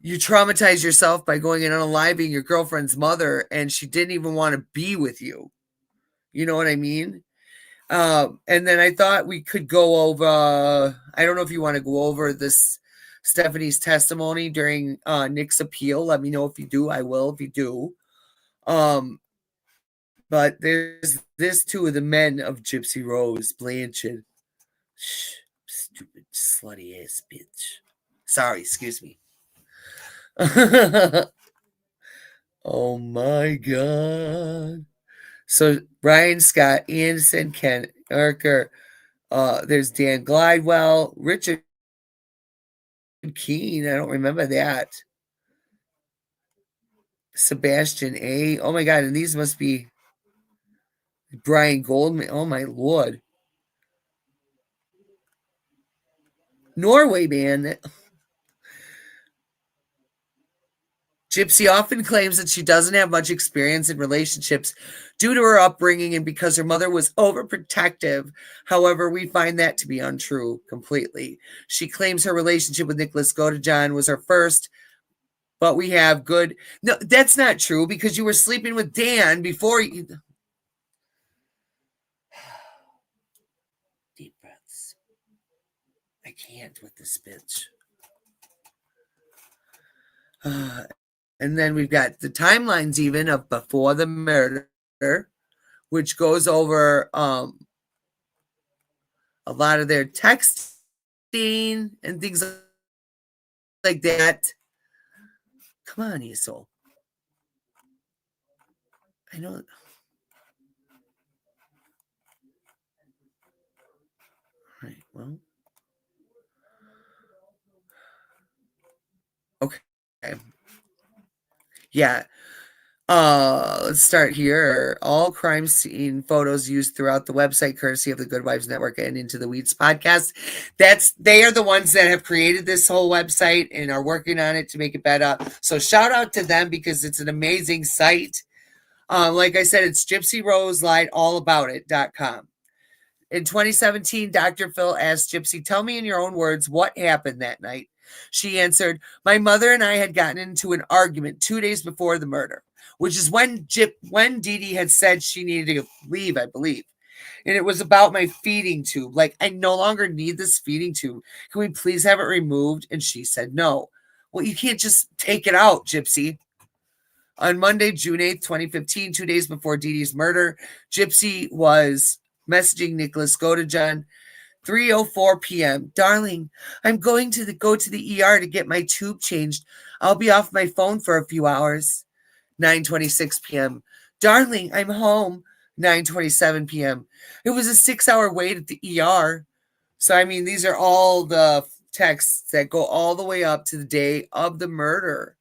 you traumatize yourself by going and unaliving your girlfriend's mother, and she didn't even want to be with you. You know what I mean? And then I thought we could go over, I don't know if you want to go over this Stephanie's testimony during Nick's appeal. Let me know if you do. I will if you do. But there's this two of the men of Gypsy Rose, Blanchard. Stupid slutty ass bitch. Sorry, excuse me. Oh my god. So Brian Scott Anderson, Ken Erker, there's Dan Glidewell, Richard Keene, I don't remember that. Sebastian A. Oh my god, and these must be Brian Goldman. Oh my lord. Norway, man. Gypsy often claims that she doesn't have much experience in relationships due to her upbringing and because her mother was overprotective. However, we find that to be untrue completely. She claims her relationship with Nicholas Godejohn was her first, but we have good... No, that's not true because you were sleeping with Dan before you... Deep breaths. I can't with this bitch. And then we've got the timelines even of before the murder, which goes over a lot of their texting and things like that. Come on, you soul. I know. All right, well. Okay. Yeah. Let's start here. All crime scene photos used throughout the website, courtesy of the Good Wives Network and Into the Weeds podcast. They are the ones that have created this whole website and are working on it to make it better. So shout out to them because it's an amazing site. Like I said, it's Gypsy Rose lied all about it.com. In 2017, Dr. Phil asked Gypsy, tell me in your own words what happened that night. She answered, my mother and I had gotten into an argument 2 days before the murder, which is when Dee Dee had said she needed to leave, I believe. And it was about my feeding tube. Like, I no longer need this feeding tube. Can we please have it removed? And she said no. Well, you can't just take it out, Gypsy. On Monday, June 8th, 2015, 2 days before Dee Dee's murder, Gypsy was messaging Nicholas Godejohn, 3:04 p.m. Darling, I'm going to go to the ER to get my tube changed. I'll be off my phone for a few hours. 9:26 p.m. Darling, I'm home. 9:27 p.m. It was a 6-hour wait at the ER. So, I mean, these are all the texts that go all the way up to the day of the murder.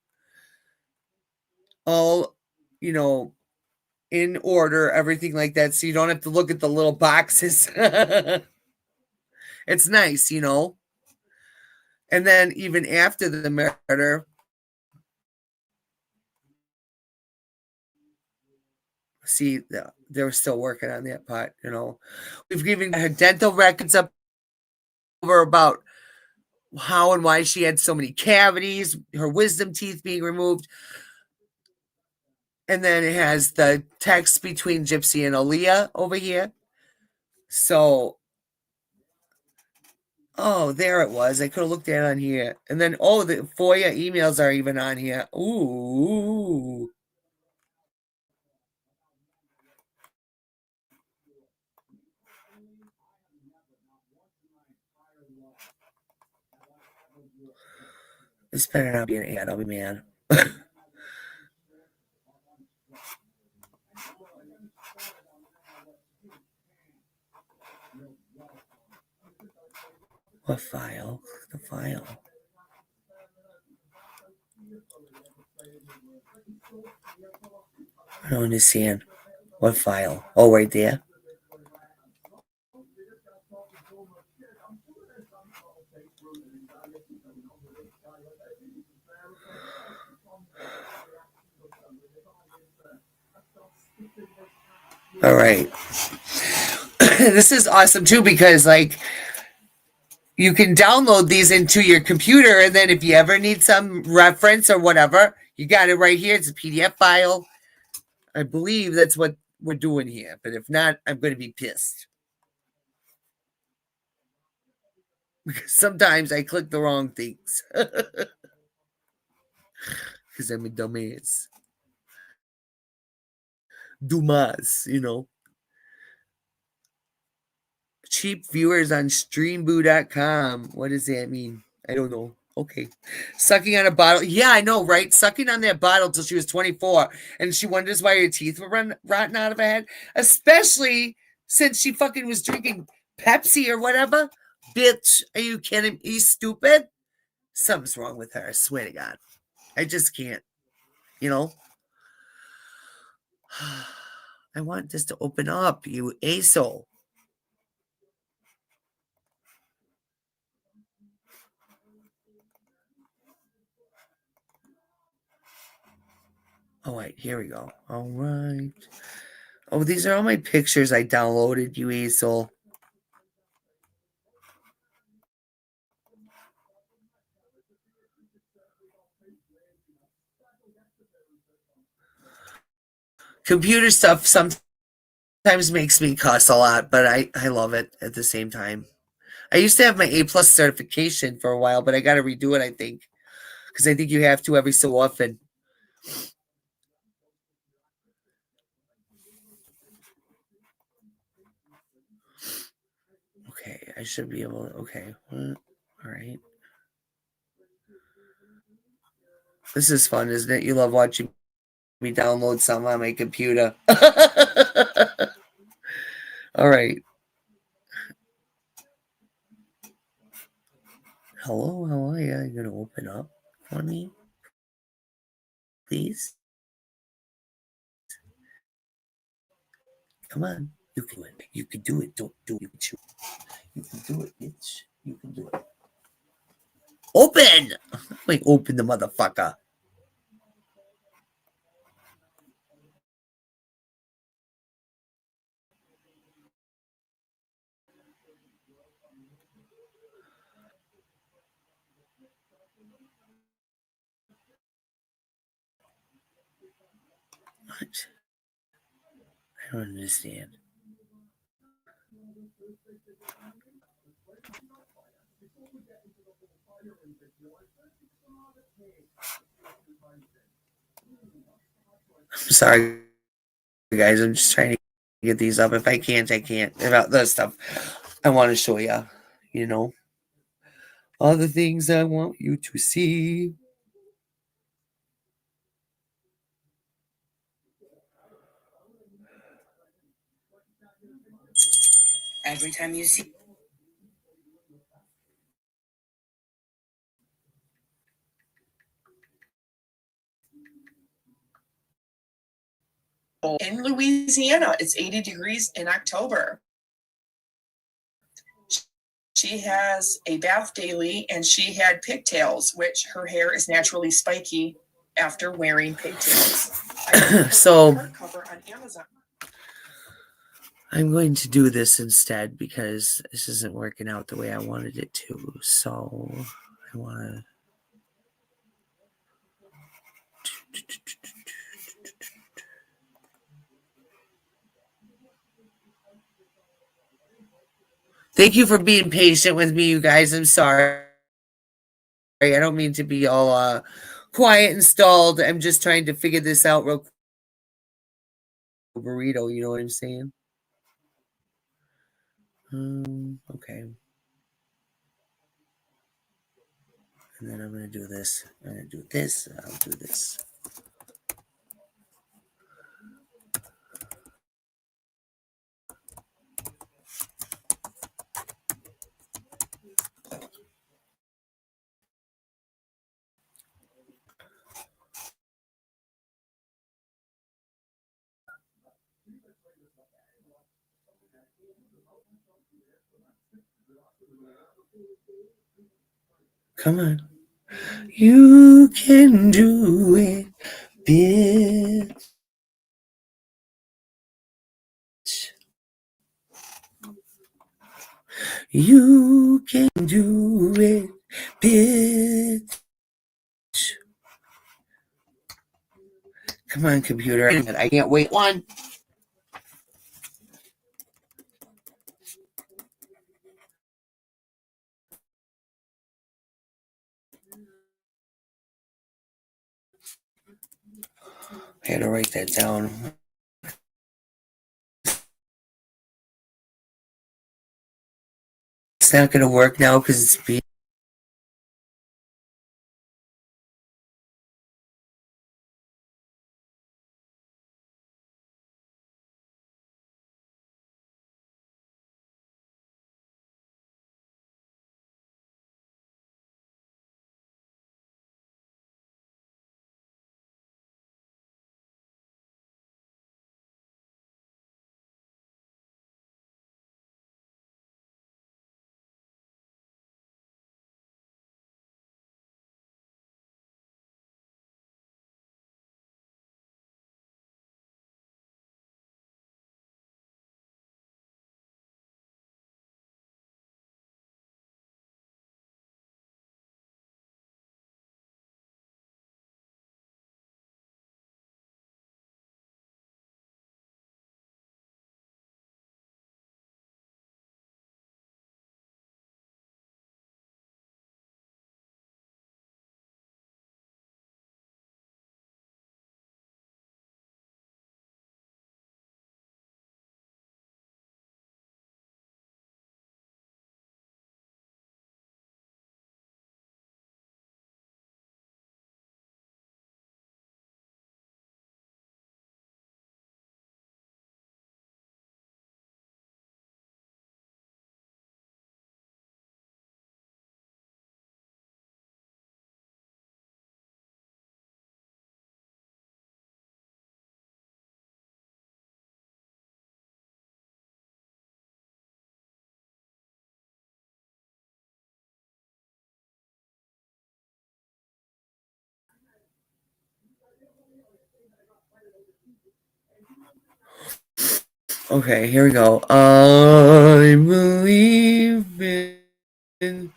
All, in order, everything like that. So you don't have to look at the little boxes. It's nice, And then even after the murder, see, they were still working on that part, We've given her dental records up over about how and why she had so many cavities, her wisdom teeth being removed. And then it has the text between Gypsy and Aaliyah over here. So, there it was. I could have looked at it on here. And then, the FOIA emails are even on here. Ooh. This better not be an ad. I'll be mad. What file? The file. I don't understand. What file? Oh, right there. All right. This is awesome too because you can download these into your computer, and then if you ever need some reference or whatever, you got it right here. It's a PDF file. I believe that's what we're doing here, but if not, I'm going to be pissed. Because sometimes I click the wrong things. Because I'm a dumbass. Dumas, Cheap viewers on streamboo.com. What does that mean? I don't know. Okay. Sucking on a bottle. Yeah, I know, right? Sucking on that bottle till she was 24. And she wonders why her teeth were rotten out of her head. Especially since she fucking was drinking Pepsi or whatever. Bitch, are you kidding? Are you stupid? Something's wrong with her. I swear to God. I just can't. I want this to open up, you asshole. All right, here we go. All right. Oh, these are all my pictures I downloaded, you asshole. Computer stuff sometimes makes me cuss a lot, but I love it at the same time. I used to have my A+ certification for a while, but I got to redo it, I think. Because I think you have to every so often. Okay, I should be able to. Okay. All right. This is fun, isn't it? You love watching me download something on my computer. All right. Hello, how are you? I'm going to open up. for me, please? Come on. You can do it. You can do it. Don't do it. You can do it, bitch. You can do it. Open! Wait, open the motherfucker. What? I don't understand. I'm sorry, guys. I'm just trying to get these up. If I can't, I can't. About this stuff, I want to show you. You know, all the things I want you to see. Every time you see. In Louisiana, it's 80 degrees in October. She has a bath daily and she had pigtails, which her hair is naturally spiky after wearing pigtails. So Cover on Amazon. I'm going to do this instead because this isn't working out the way I wanted it to. So I want to. Thank you for being patient with me, you guys. I'm sorry. I don't mean to be all quiet and stalled. I'm just trying to figure this out real quick. Burrito, you know what I'm saying? Okay. And then I'm going to do this. I'm going to do this. And I'll do this. Come on. You can do it, bitch. You can do it, bitch. Come on, computer. I can't wait. One. I had to write that down. It's not going to work now because it's being Okay, here we go. I believe in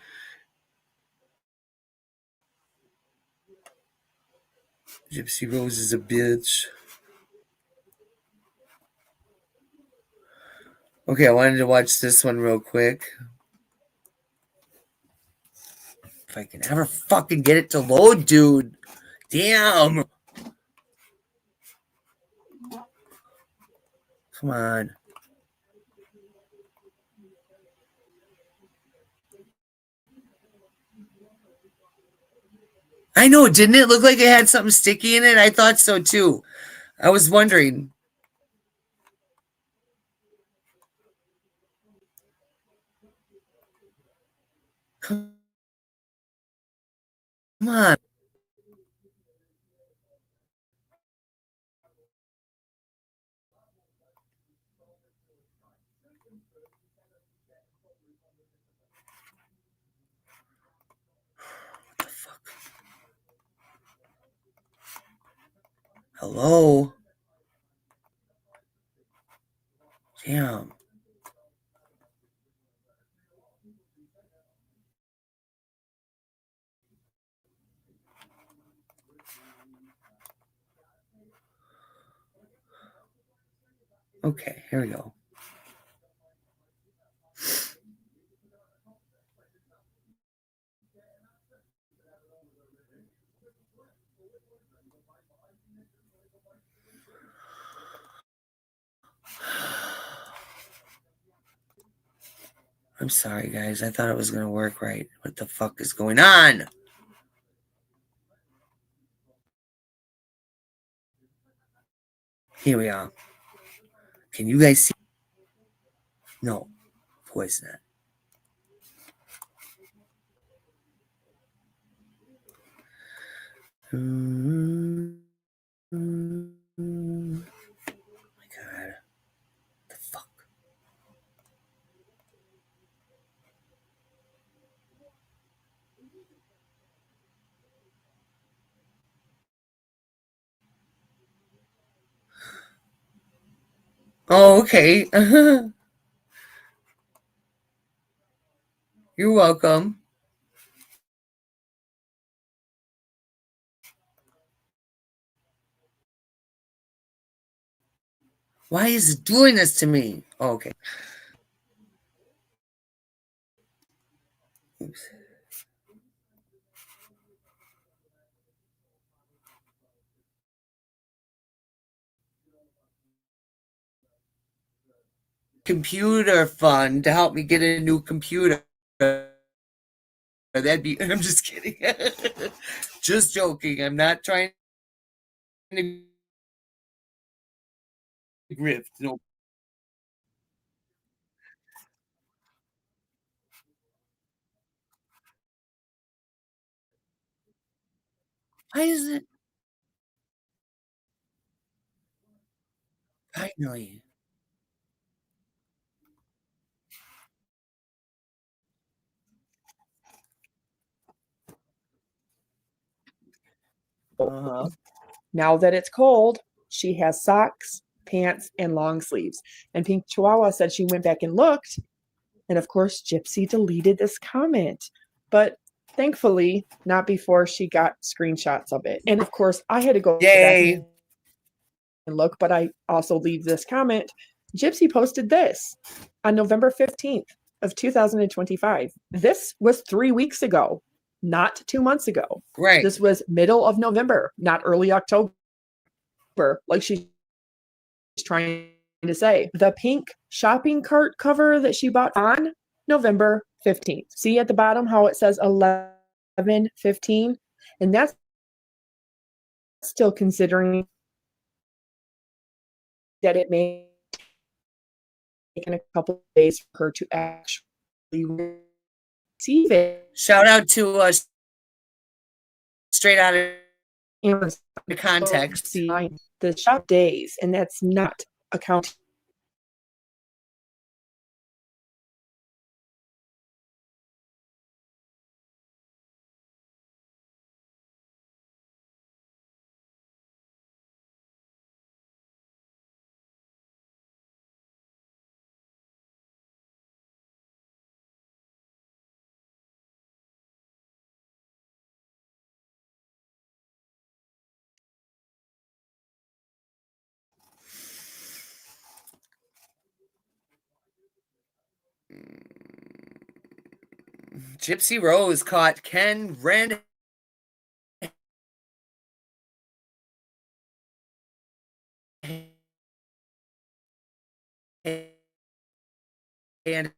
Gypsy Rose is a bitch. Okay, I wanted to watch this one real quick. If I can ever fucking get it to load, dude. Damn. Come on. I know, didn't it look like it had something sticky in it? I thought so too. I was wondering. Come on. What the fuck? Hello? Damn. Okay, here we go. I'm sorry, guys. I thought it was going to work right. What the fuck is going on? Here we are. Can you guys see? No, of course not. Oh my god. The fuck? Oh, okay. You're welcome. Why is it doing this to me? Oh, okay. Oops. Computer fund to help me get a new computer. That'd be, I'm just kidding. Just joking. I'm not trying to grift. No. Why is it? Finally. Uh-huh. Now that it's cold, she has socks, pants, and long sleeves. And Pink Chihuahua said she went back and looked. And of course, Gypsy deleted this comment. But thankfully, not before she got screenshots of it. And of course, I had to go back Yay. and look, but I also leave this comment. Gypsy posted this on November 15th of 2025. This was 3 weeks ago, not 2 months ago. Right. This was middle of November, not early October, like she's trying to say. The pink shopping cart cover that she bought on November 15th. See at the bottom how it says 11/15? And that's still considering that it may take a couple of days for her to actually receive it. Shout out to us straight out of the context. See the shop days, and that's not accounting Gypsy Rose caught Ken red handed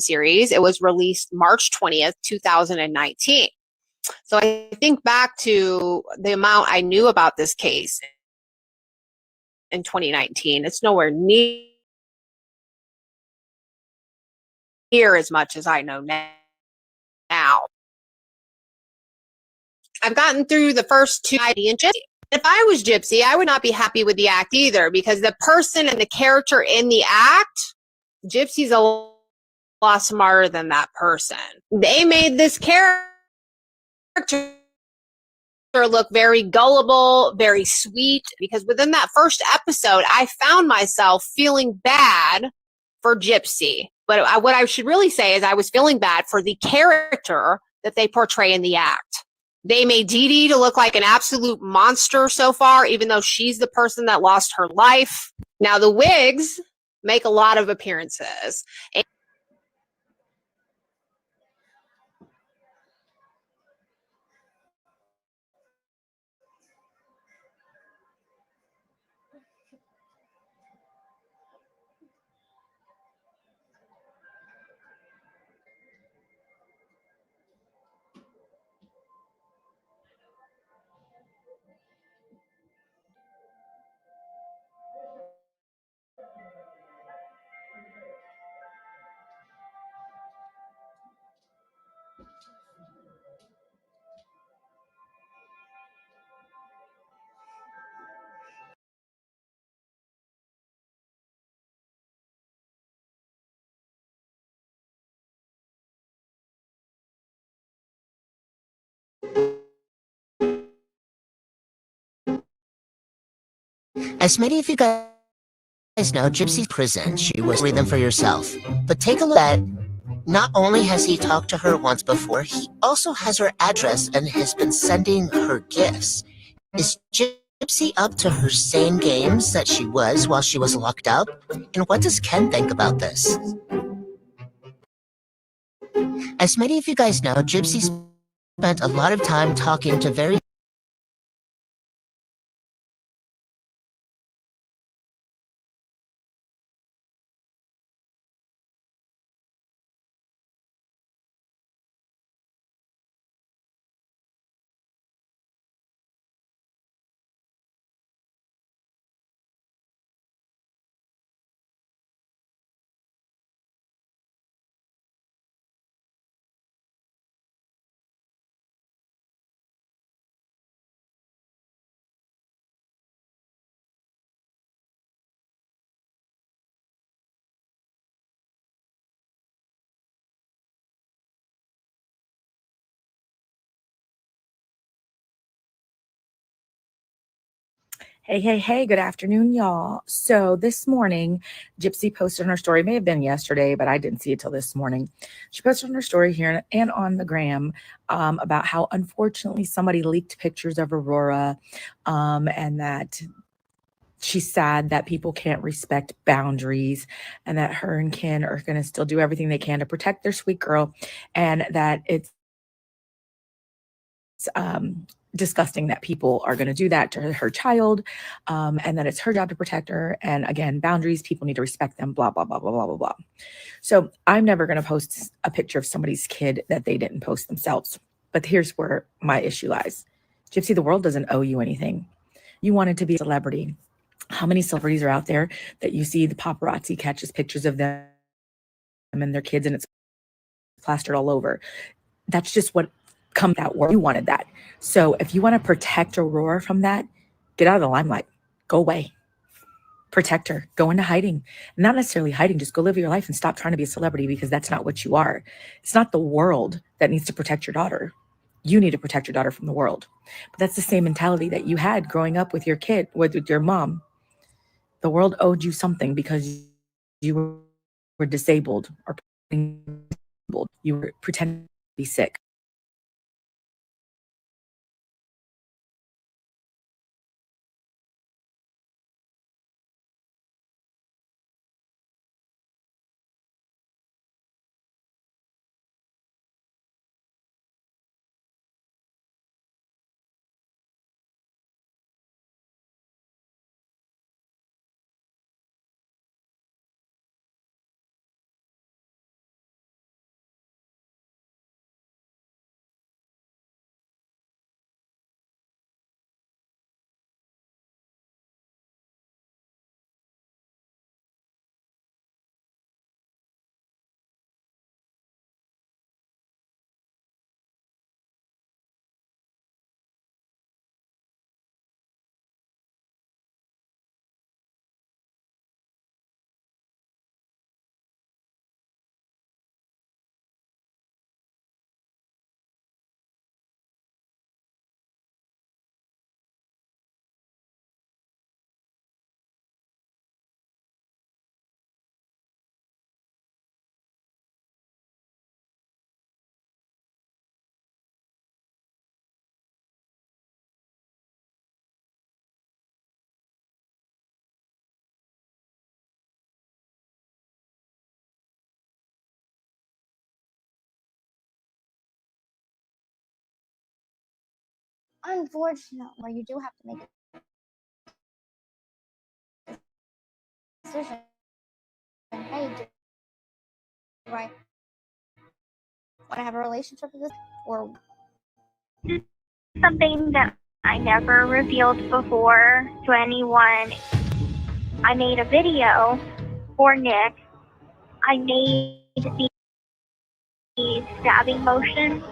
series. It was released March 20th, 2019. So I think back to the amount I knew about this case in 2019. It's nowhere near as much as I know now. I've gotten through the first two, Heidi and Gypsy. If I was Gypsy, I would not be happy with the act either, because the person and the character in the act, Gypsy's a lot smarter than that person. They made this character look very gullible, very sweet, because within that first episode, I found myself feeling bad for Gypsy. But what I should really say is I was feeling bad for the character that they portray in the act. They made Dee Dee to look like an absolute monster so far, even though she's the person that lost her life. Now, the wigs make a lot of appearances. As many of you guys know, Gypsy's prison. She was read them for yourself. But take a look at, not only has he talked to her once before, he also has her address and has been sending her gifts. Is Gypsy up to her same games that she was while she was locked up? And what does Ken think about this? As many of you guys know, Gypsy spent a lot of time talking to very Hey, hey, hey, good afternoon, y'all. So this morning, Gypsy posted on her story, may have been yesterday, but I didn't see it till this morning. She posted on her story here and on the gram about how unfortunately somebody leaked pictures of Aurora and that she's sad that people can't respect boundaries and that her and Ken are going to still do everything they can to protect their sweet girl, and that it's disgusting that people are going to do that to her child, and that it's her job to protect her. And again, boundaries, people need to respect them, blah, blah, blah, blah, blah, blah, blah. So I'm never going to post a picture of somebody's kid that they didn't post themselves. But here's where my issue lies. Gypsy, the world doesn't owe you anything. You wanted to be a celebrity. How many celebrities are out there that you see the paparazzi catches pictures of them and their kids and it's plastered all over? That's just what come that world. You wanted that. So if you want to protect Aurora from that, get out of the limelight. Go away. Protect her. Go into hiding. Not necessarily hiding, just go live your life and stop trying to be a celebrity, because that's not what you are. It's not the world that needs to protect your daughter. You need to protect your daughter from the world. But that's the same mentality that you had growing up with your kid, with your mom. The world owed you something because you were disabled or you were pretending to be sick. Unfortunately, you do have to make a decision. Hey, do I want to have a relationship with this, or something that I never revealed before to anyone. I made a video for Nick. I made the stabbing motion.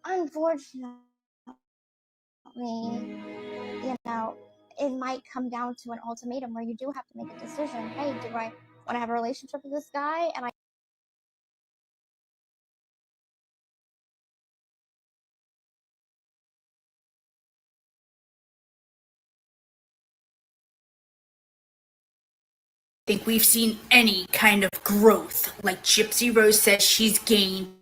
unfortunately, you know, it might come down to an ultimatum where you do have to make a decision. Hey, do I want to have a relationship with this guy? And I think we've seen any kind of growth like Gypsy Rose says she's gained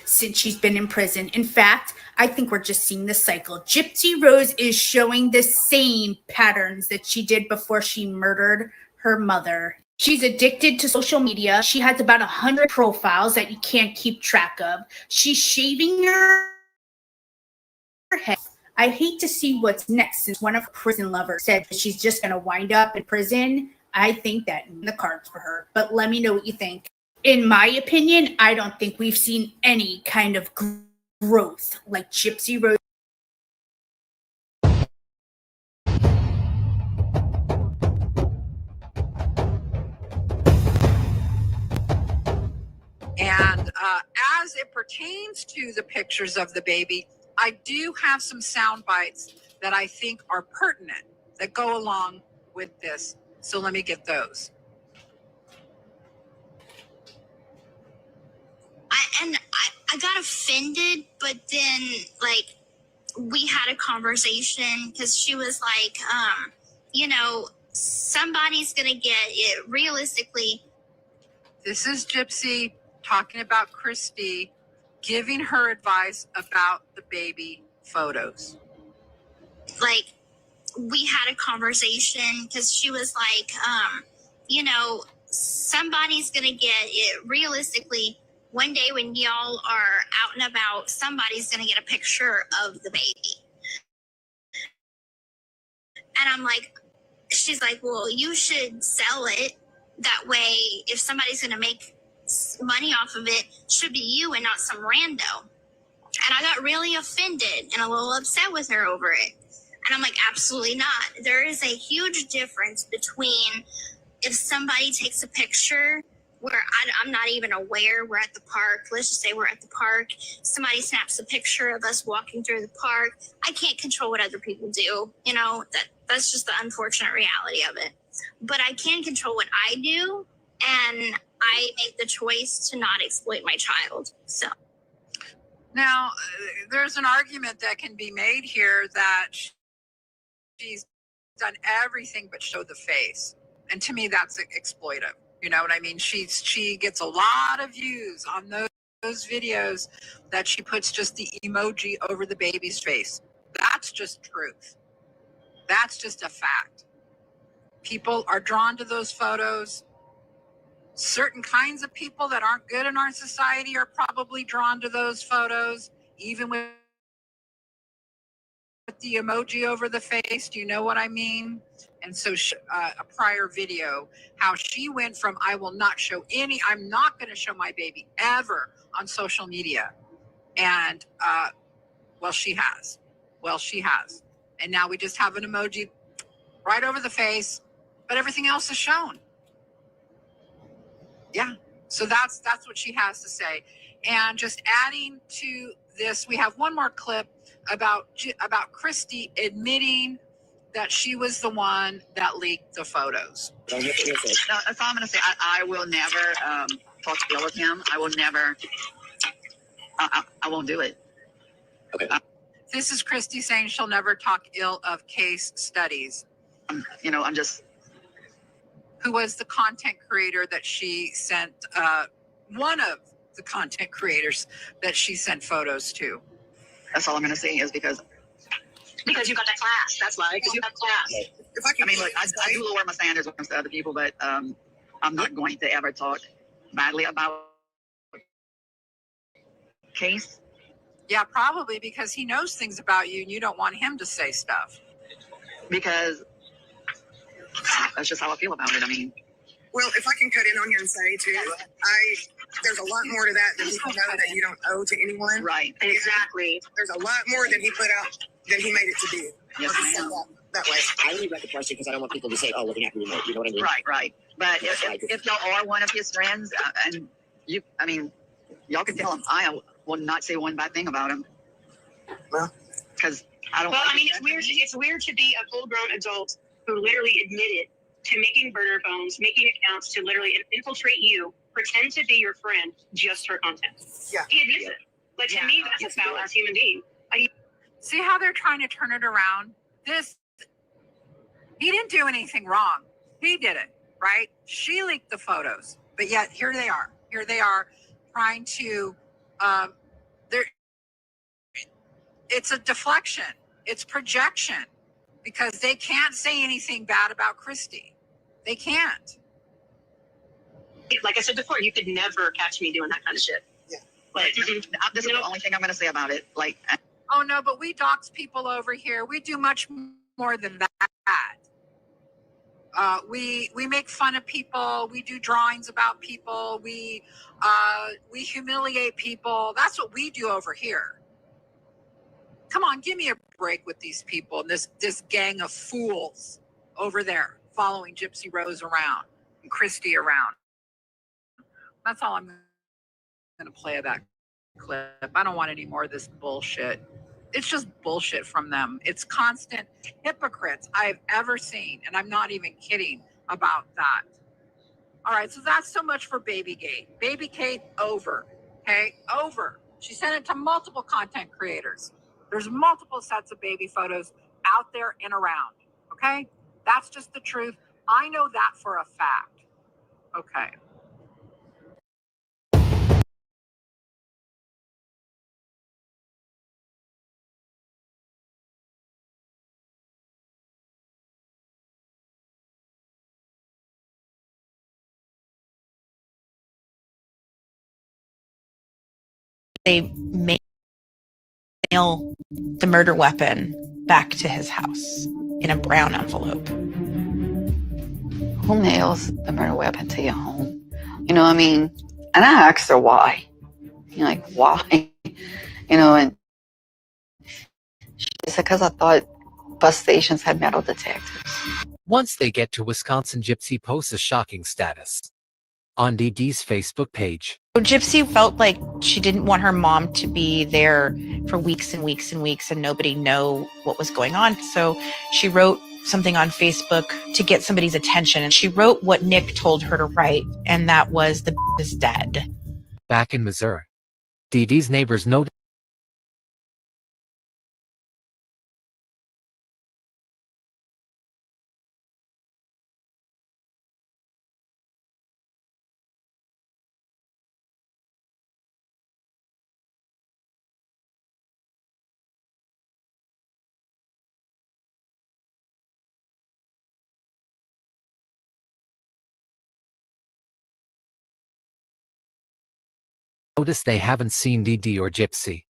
since she's been in prison. In fact, I think we're just seeing the cycle. Gypsy Rose is showing the same patterns that she did before she murdered her mother. She's addicted to social media. She has about 100 profiles that you can't keep track of. She's shaving her head. I hate to see what's next, since one of her prison lovers said that she's just going to wind up in prison. I think that in the cards for her, but let me know what you think. In my opinion, I don't think we've seen any kind of growth like Gypsy Rose. And as it pertains to the pictures of the baby, I do have some sound bites that I think are pertinent that go along with this. So let me get those. I got offended, but then like we had a conversation because she was like, you know, somebody's gonna get it realistically. This is Gypsy talking about Christy, giving her advice about the baby photos. Like we had a conversation because she was like, you know, somebody's gonna get it realistically. One day when y'all are out and about, somebody's gonna get a picture of the baby. And I'm like, she's like, well, you should sell it. That way, if somebody's gonna make money off of it, it should be you and not some rando. And I got really offended and a little upset with her over it. And I'm like, absolutely not. There is a huge difference between if somebody takes a picture where I'm not even aware we're at the park. Let's just say we're at the park. Somebody snaps a picture of us walking through the park. I can't control what other people do. You know, that's just the unfortunate reality of it. But I can control what I do, and I make the choice to not exploit my child. So now there's an argument that can be made here that she's done everything but show the face. And to me, that's exploitive. You know what I mean? She gets a lot of views on those videos that she puts just the emoji over the baby's face. That's just truth. That's just a fact. People are drawn to those photos. Certain kinds of people that aren't good in our society are probably drawn to those photos, even with the emoji over the face. Do you know what I mean? And so a prior video, how she went from I'm not going to show my baby ever on social media. And well, she has. And now we just have an emoji right over the face, but everything else is shown. Yeah. So that's what she has to say. And just adding to this, we have one more clip about Christy admitting that she was the one that leaked the photos. That's all I'm going to say. I will never talk ill of him. I will never. I won't do it. Okay. This is Christy saying she'll never talk ill of case studies. I'm just. Who was the content creator that she sent, one of the content creators that she sent photos to. That's all I'm going to say is because you got that class. That's why, because you have class. If I mean, look, I do lower my standards when it comes to other people, but I'm not going to ever talk badly about Case. Yeah, probably because he knows things about you and you don't want him to say stuff. Because that's just how I feel about it. I mean, well, if I can cut in on you and say too, there's a lot more to that than people know that you don't owe to anyone. Right. Exactly. There's a lot more than he put out than he made it to be. Yes, ma'am. That way. I only read the question because I don't want people to say, "Oh, looking at me," you know what I mean? Right. But if y'all are one of his friends, and y'all can tell him I will not say one bad thing about him. Well, because I don't. Well, I mean, it's weird. It's weird to be a full-grown adult who literally admitted to making burner phones, making accounts to literally infiltrate you, pretend to be your friend just for content. Yeah. He admits it. But to me, that's a foul as human being. See how they're trying to turn it around? He didn't do anything wrong. He did it, right? She leaked the photos, but yet here they are. Here they are trying to, it's a deflection. It's projection because they can't say anything bad about Christy. They can't. Like I said before, you could never catch me doing that kind of shit. Yeah. Like, this is the only thing I'm going to say about it. Like, oh no, but we dox people over here. We do much more than that. We make fun of people. We do drawings about people. We humiliate people. That's what we do over here. Come on, give me a break with these people and this gang of fools over there following Gypsy Rose around and Christy around. That's all I'm going to play of that clip. I don't want any more of this bullshit. It's just bullshit from them. It's constant hypocrites I've ever seen, and I'm not even kidding about that. All right, so that's so much for Babygate. Babygate over, okay? Over. She sent it to multiple content creators. There's multiple sets of baby photos out there and around, okay? That's just the truth. I know that for a fact. Okay. They mail the murder weapon back to his house in a brown envelope. who mails the murder weapon to your home? You know what I mean? And I asked her why. Like, why? And she said, because I thought bus stations had metal detectors. Once they get to Wisconsin, Gypsy posts a shocking status on Dee Dee's Facebook page. Gypsy felt like she didn't want her mom to be there for weeks and weeks and weeks and nobody know what was going on. So she wrote something on Facebook to get somebody's attention. And she wrote what Nick told her to write, and that was "the is dead." Back in Missouri, Dee Dee's neighbors noticed they haven't seen Dee Dee or Gypsy.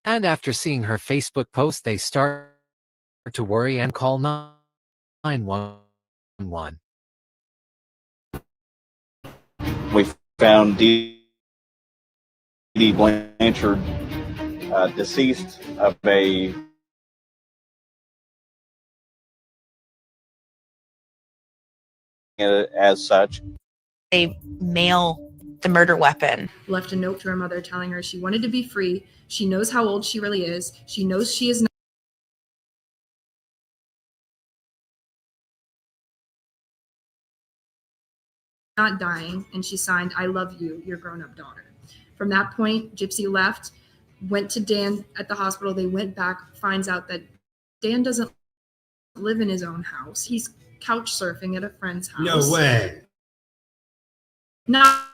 And after seeing her Facebook post, they start to worry and call 911. We found Dee Dee Blanchard deceased of a as such. They mail the murder weapon. Left a note to her mother telling her she wanted to be free. She knows how old she really is. She knows she is not dying, and she signed, "I love you, your grown-up daughter." From that point, Gypsy left, went to Dan at the hospital. They went back, finds out that Dan doesn't live in his own house. He's couch surfing at a friend's house. No way. Not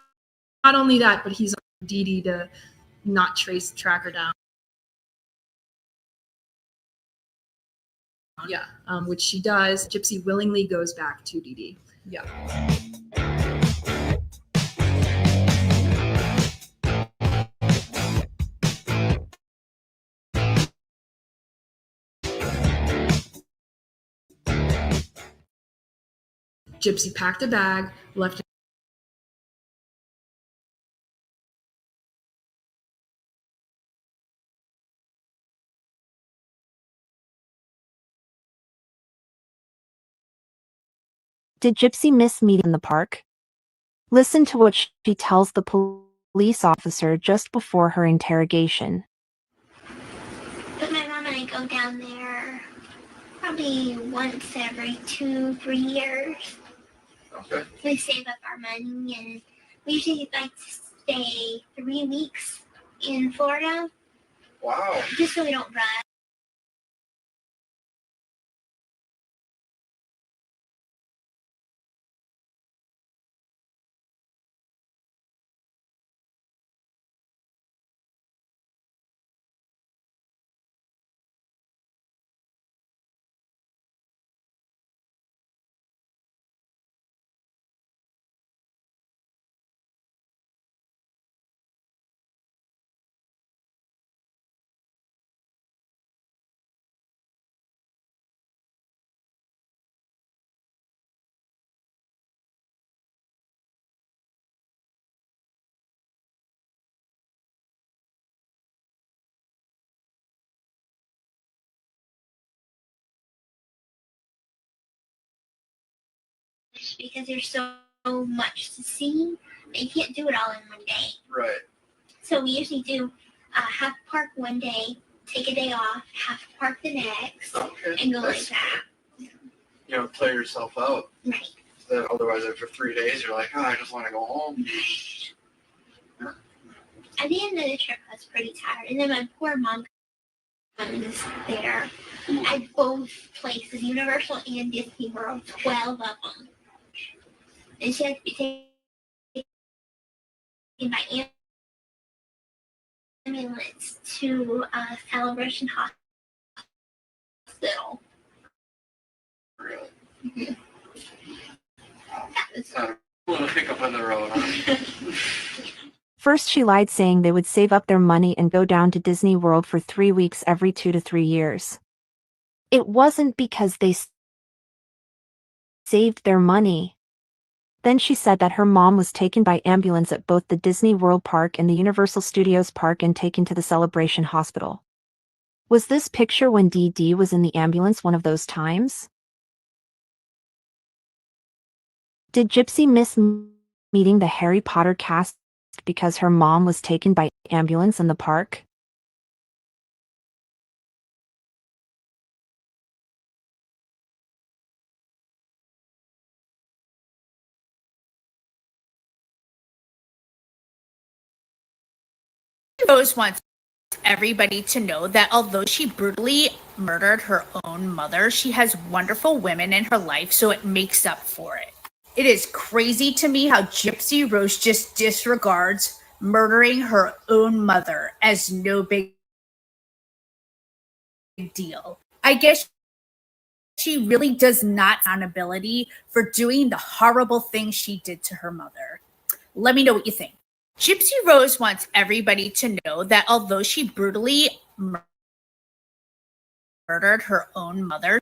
only that, but he's on Dee Dee to not track her down. Yeah, which she does. Gypsy willingly goes back to Dee Dee. Yeah. Gypsy packed a bag, left. Did Gypsy miss meeting in the park? Listen to what she tells the police officer just before her interrogation. But my mom and I go down there probably once every 2-3 years. Okay. We save up our money, and we usually like to stay 3 weeks in Florida. Wow. Just so we don't run. Because there's so much to see that you can't do it all in one day. Right. So we usually do half park one day, take a day off, half park the next, and go like that. You know, play yourself out. Right. Then otherwise, after 3 days, you're like, oh, I just want to go home. At the end of the trip, I was pretty tired. And then my poor mom was there at both places, Universal and Disney World, 12 of them. And she had to be taken by ambulance to Celebration Hospital. Really? Mm-hmm. It's not a little hiccup on the road, huh? First, she lied saying they would save up their money and go down to Disney World for 3 weeks every 2 to 3 years. It wasn't because they saved their money. Then she said that her mom was taken by ambulance at both the Disney World Park and the Universal Studios Park and taken to the Celebration Hospital. Was this picture when Dee Dee was in the ambulance one of those times? Did Gypsy miss meeting the Harry Potter cast because her mom was taken by ambulance in the park? Rose wants everybody to know that although she brutally murdered her own mother, she has wonderful women in her life, so it makes up for it. It is crazy to me how Gypsy Rose just disregards murdering her own mother as no big deal. I guess she really does not have accountability for doing the horrible things she did to her mother. Let me know what you think. Gypsy Rose wants everybody to know that although she brutally murdered her own mother,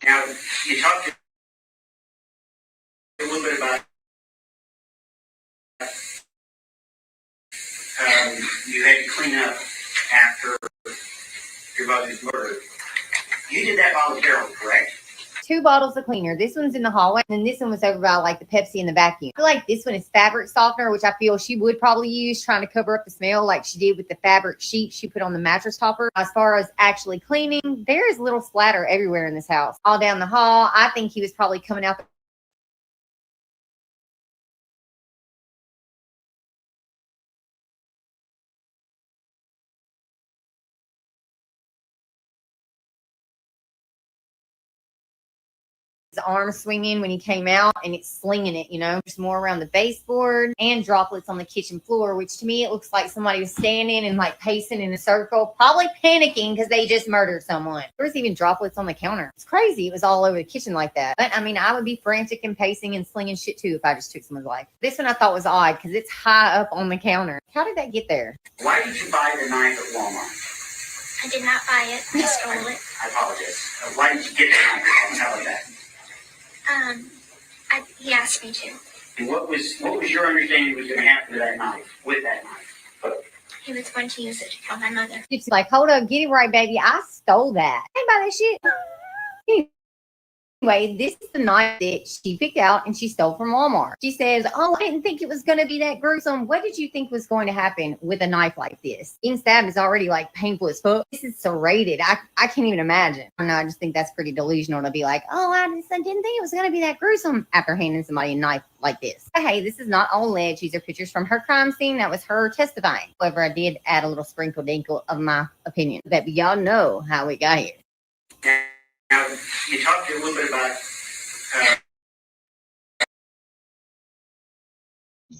Now, you talked a little bit about you had to clean up after your mother's murder. You did that voluntarily, correct? 2 bottles of cleaner. This one's in the hallway, and then this one was over by like the Pepsi and the vacuum. I feel like this one is fabric softener, which I feel she would probably use trying to cover up the smell like she did with the fabric sheet she put on the mattress topper. As far as actually cleaning, there is little splatter everywhere in this house. All down the hall. I think he was probably coming out his arm swinging when he came out, and it's slinging it, you know, just more around the baseboard and droplets on the kitchen floor, which to me, it looks like somebody was standing and like pacing in a circle, probably panicking because they just murdered someone. There was even droplets on the counter. It's crazy. It was all over the kitchen like that. But I mean, I would be frantic and pacing and slinging shit too if I just took someone's life. This one I thought was odd because it's high up on the counter. How did that get there? Why did you buy the knife at Walmart? I did not buy it. I stole it. I apologize. Why did you get the knife? Tell me that. He asked me to. And what was your understanding was going to happen to that knife, with that knife? He was going to use it to kill my mother. It's like, hold up, get it right, baby. I stole that. I didn't buy that shit. Anyway, this is the knife that she picked out and she stole from Walmart. She says, oh, I didn't think it was going to be that gruesome. What did you think was going to happen with a knife like this? Being stabbed is already like painful as fuck. This is serrated. I can't even imagine. I don't know, I just think that's pretty delusional to be like, oh, I didn't think it was going to be that gruesome after handing somebody a knife like this. But hey, this is not all alleged. These are pictures from her crime scene. That was her testifying. However, I did add a little sprinkle dinkle of my opinion that y'all know how we got here. Now, you talked a little bit about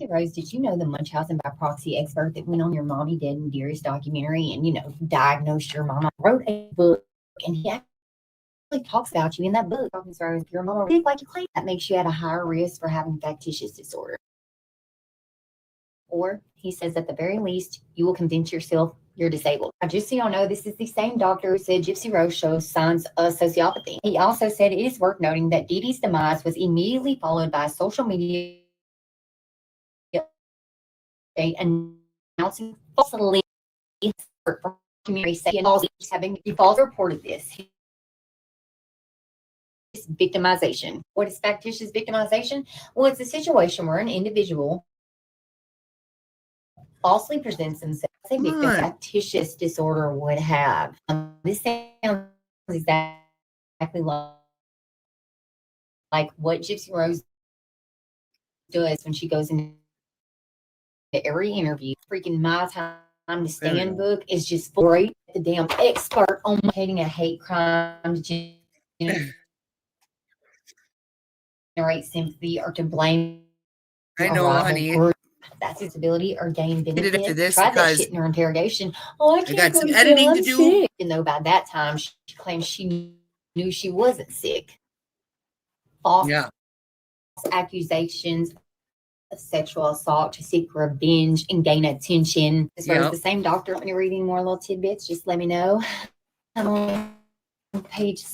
Rose, did you know the Munchausen by proxy expert that went on your Mommy Dead and Dearest documentary and, you know, diagnosed your mama, wrote a book, and he actually talks about you in that book. Rose, your mama sick like you claim, that makes you at a higher risk for having factitious disorder. Or he says at the very least, you will convince yourself you're disabled. Now, just so y'all know, this is the same doctor who said Gypsy Rose shows signs of sociopathy. He also said it is worth noting that Dee Dee's demise was immediately followed by a social media announcing falsely having false reported this. Victimization. What is factitious victimization? Well, it's a situation where an individual falsely presents themselves as a victim factitious disorder would have. This sounds exactly like what Gypsy Rose does when she goes into every interview. Freaking My Time to Stand book is just great. The damn expert on hating a hate crime to generate sympathy or to blame. I know, honey. That's his ability or gain benefits. After this, tried that shit in her interrogation. Oh, I can't go to jail. I'm sick. And though by that time she claimed she knew she wasn't sick. False accusations of sexual assault to seek revenge and gain attention. As far as the same doctor, want me to read any more little tidbits? Just let me know. I'm on page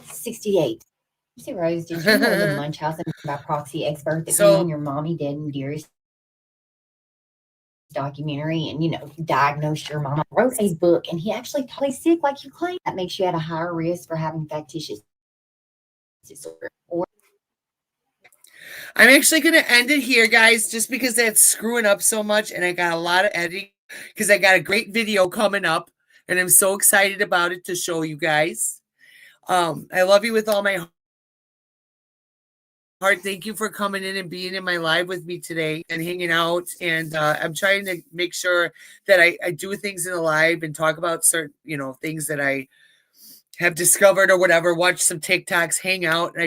68. Rose, did you know the Munchausen by proxy expert that went on your Mommy Dead and Dearest documentary and, you know, diagnosed your mama, wrote a book, and he actually totally sick like you claim? That makes you at a higher risk for having factitious disorder. I'm actually going to end it here, guys, just because that's screwing up so much, and I got a lot of editing because I got a great video coming up, and I'm so excited about it to show you guys. I love you with all my heart. Thank you for coming in and being in my live with me today and hanging out. And I'm trying to make sure that I do things in the live and talk about certain, you know, things that I have discovered or whatever, watch some TikToks, hang out. And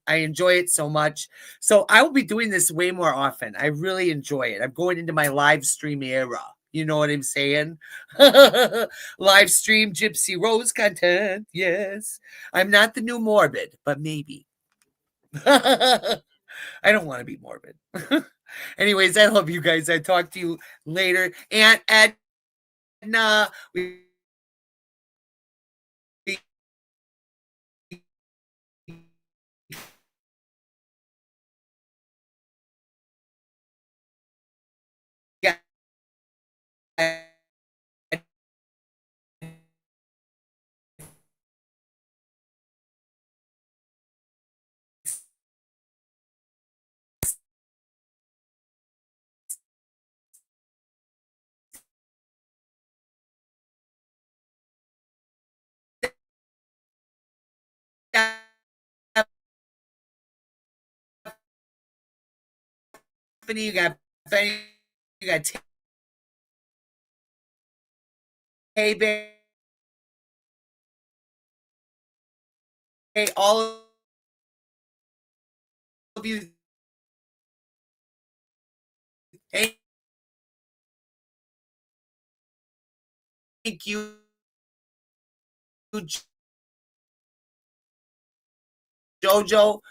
I enjoy it so much. So I will be doing this way more often. I really enjoy it. I'm going into my live stream era. You know what I'm saying? Live stream Gypsy Rose content. Yes. I'm not the new Morbid, but maybe. I don't want to be morbid. Anyways, I love you guys. I talk to you later. And Edna, You got Benny, you got Hey Bay, all of you. Thank you, Jojo.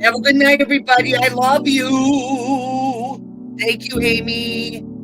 Have a good night, everybody. I love you. Thank you, Amy.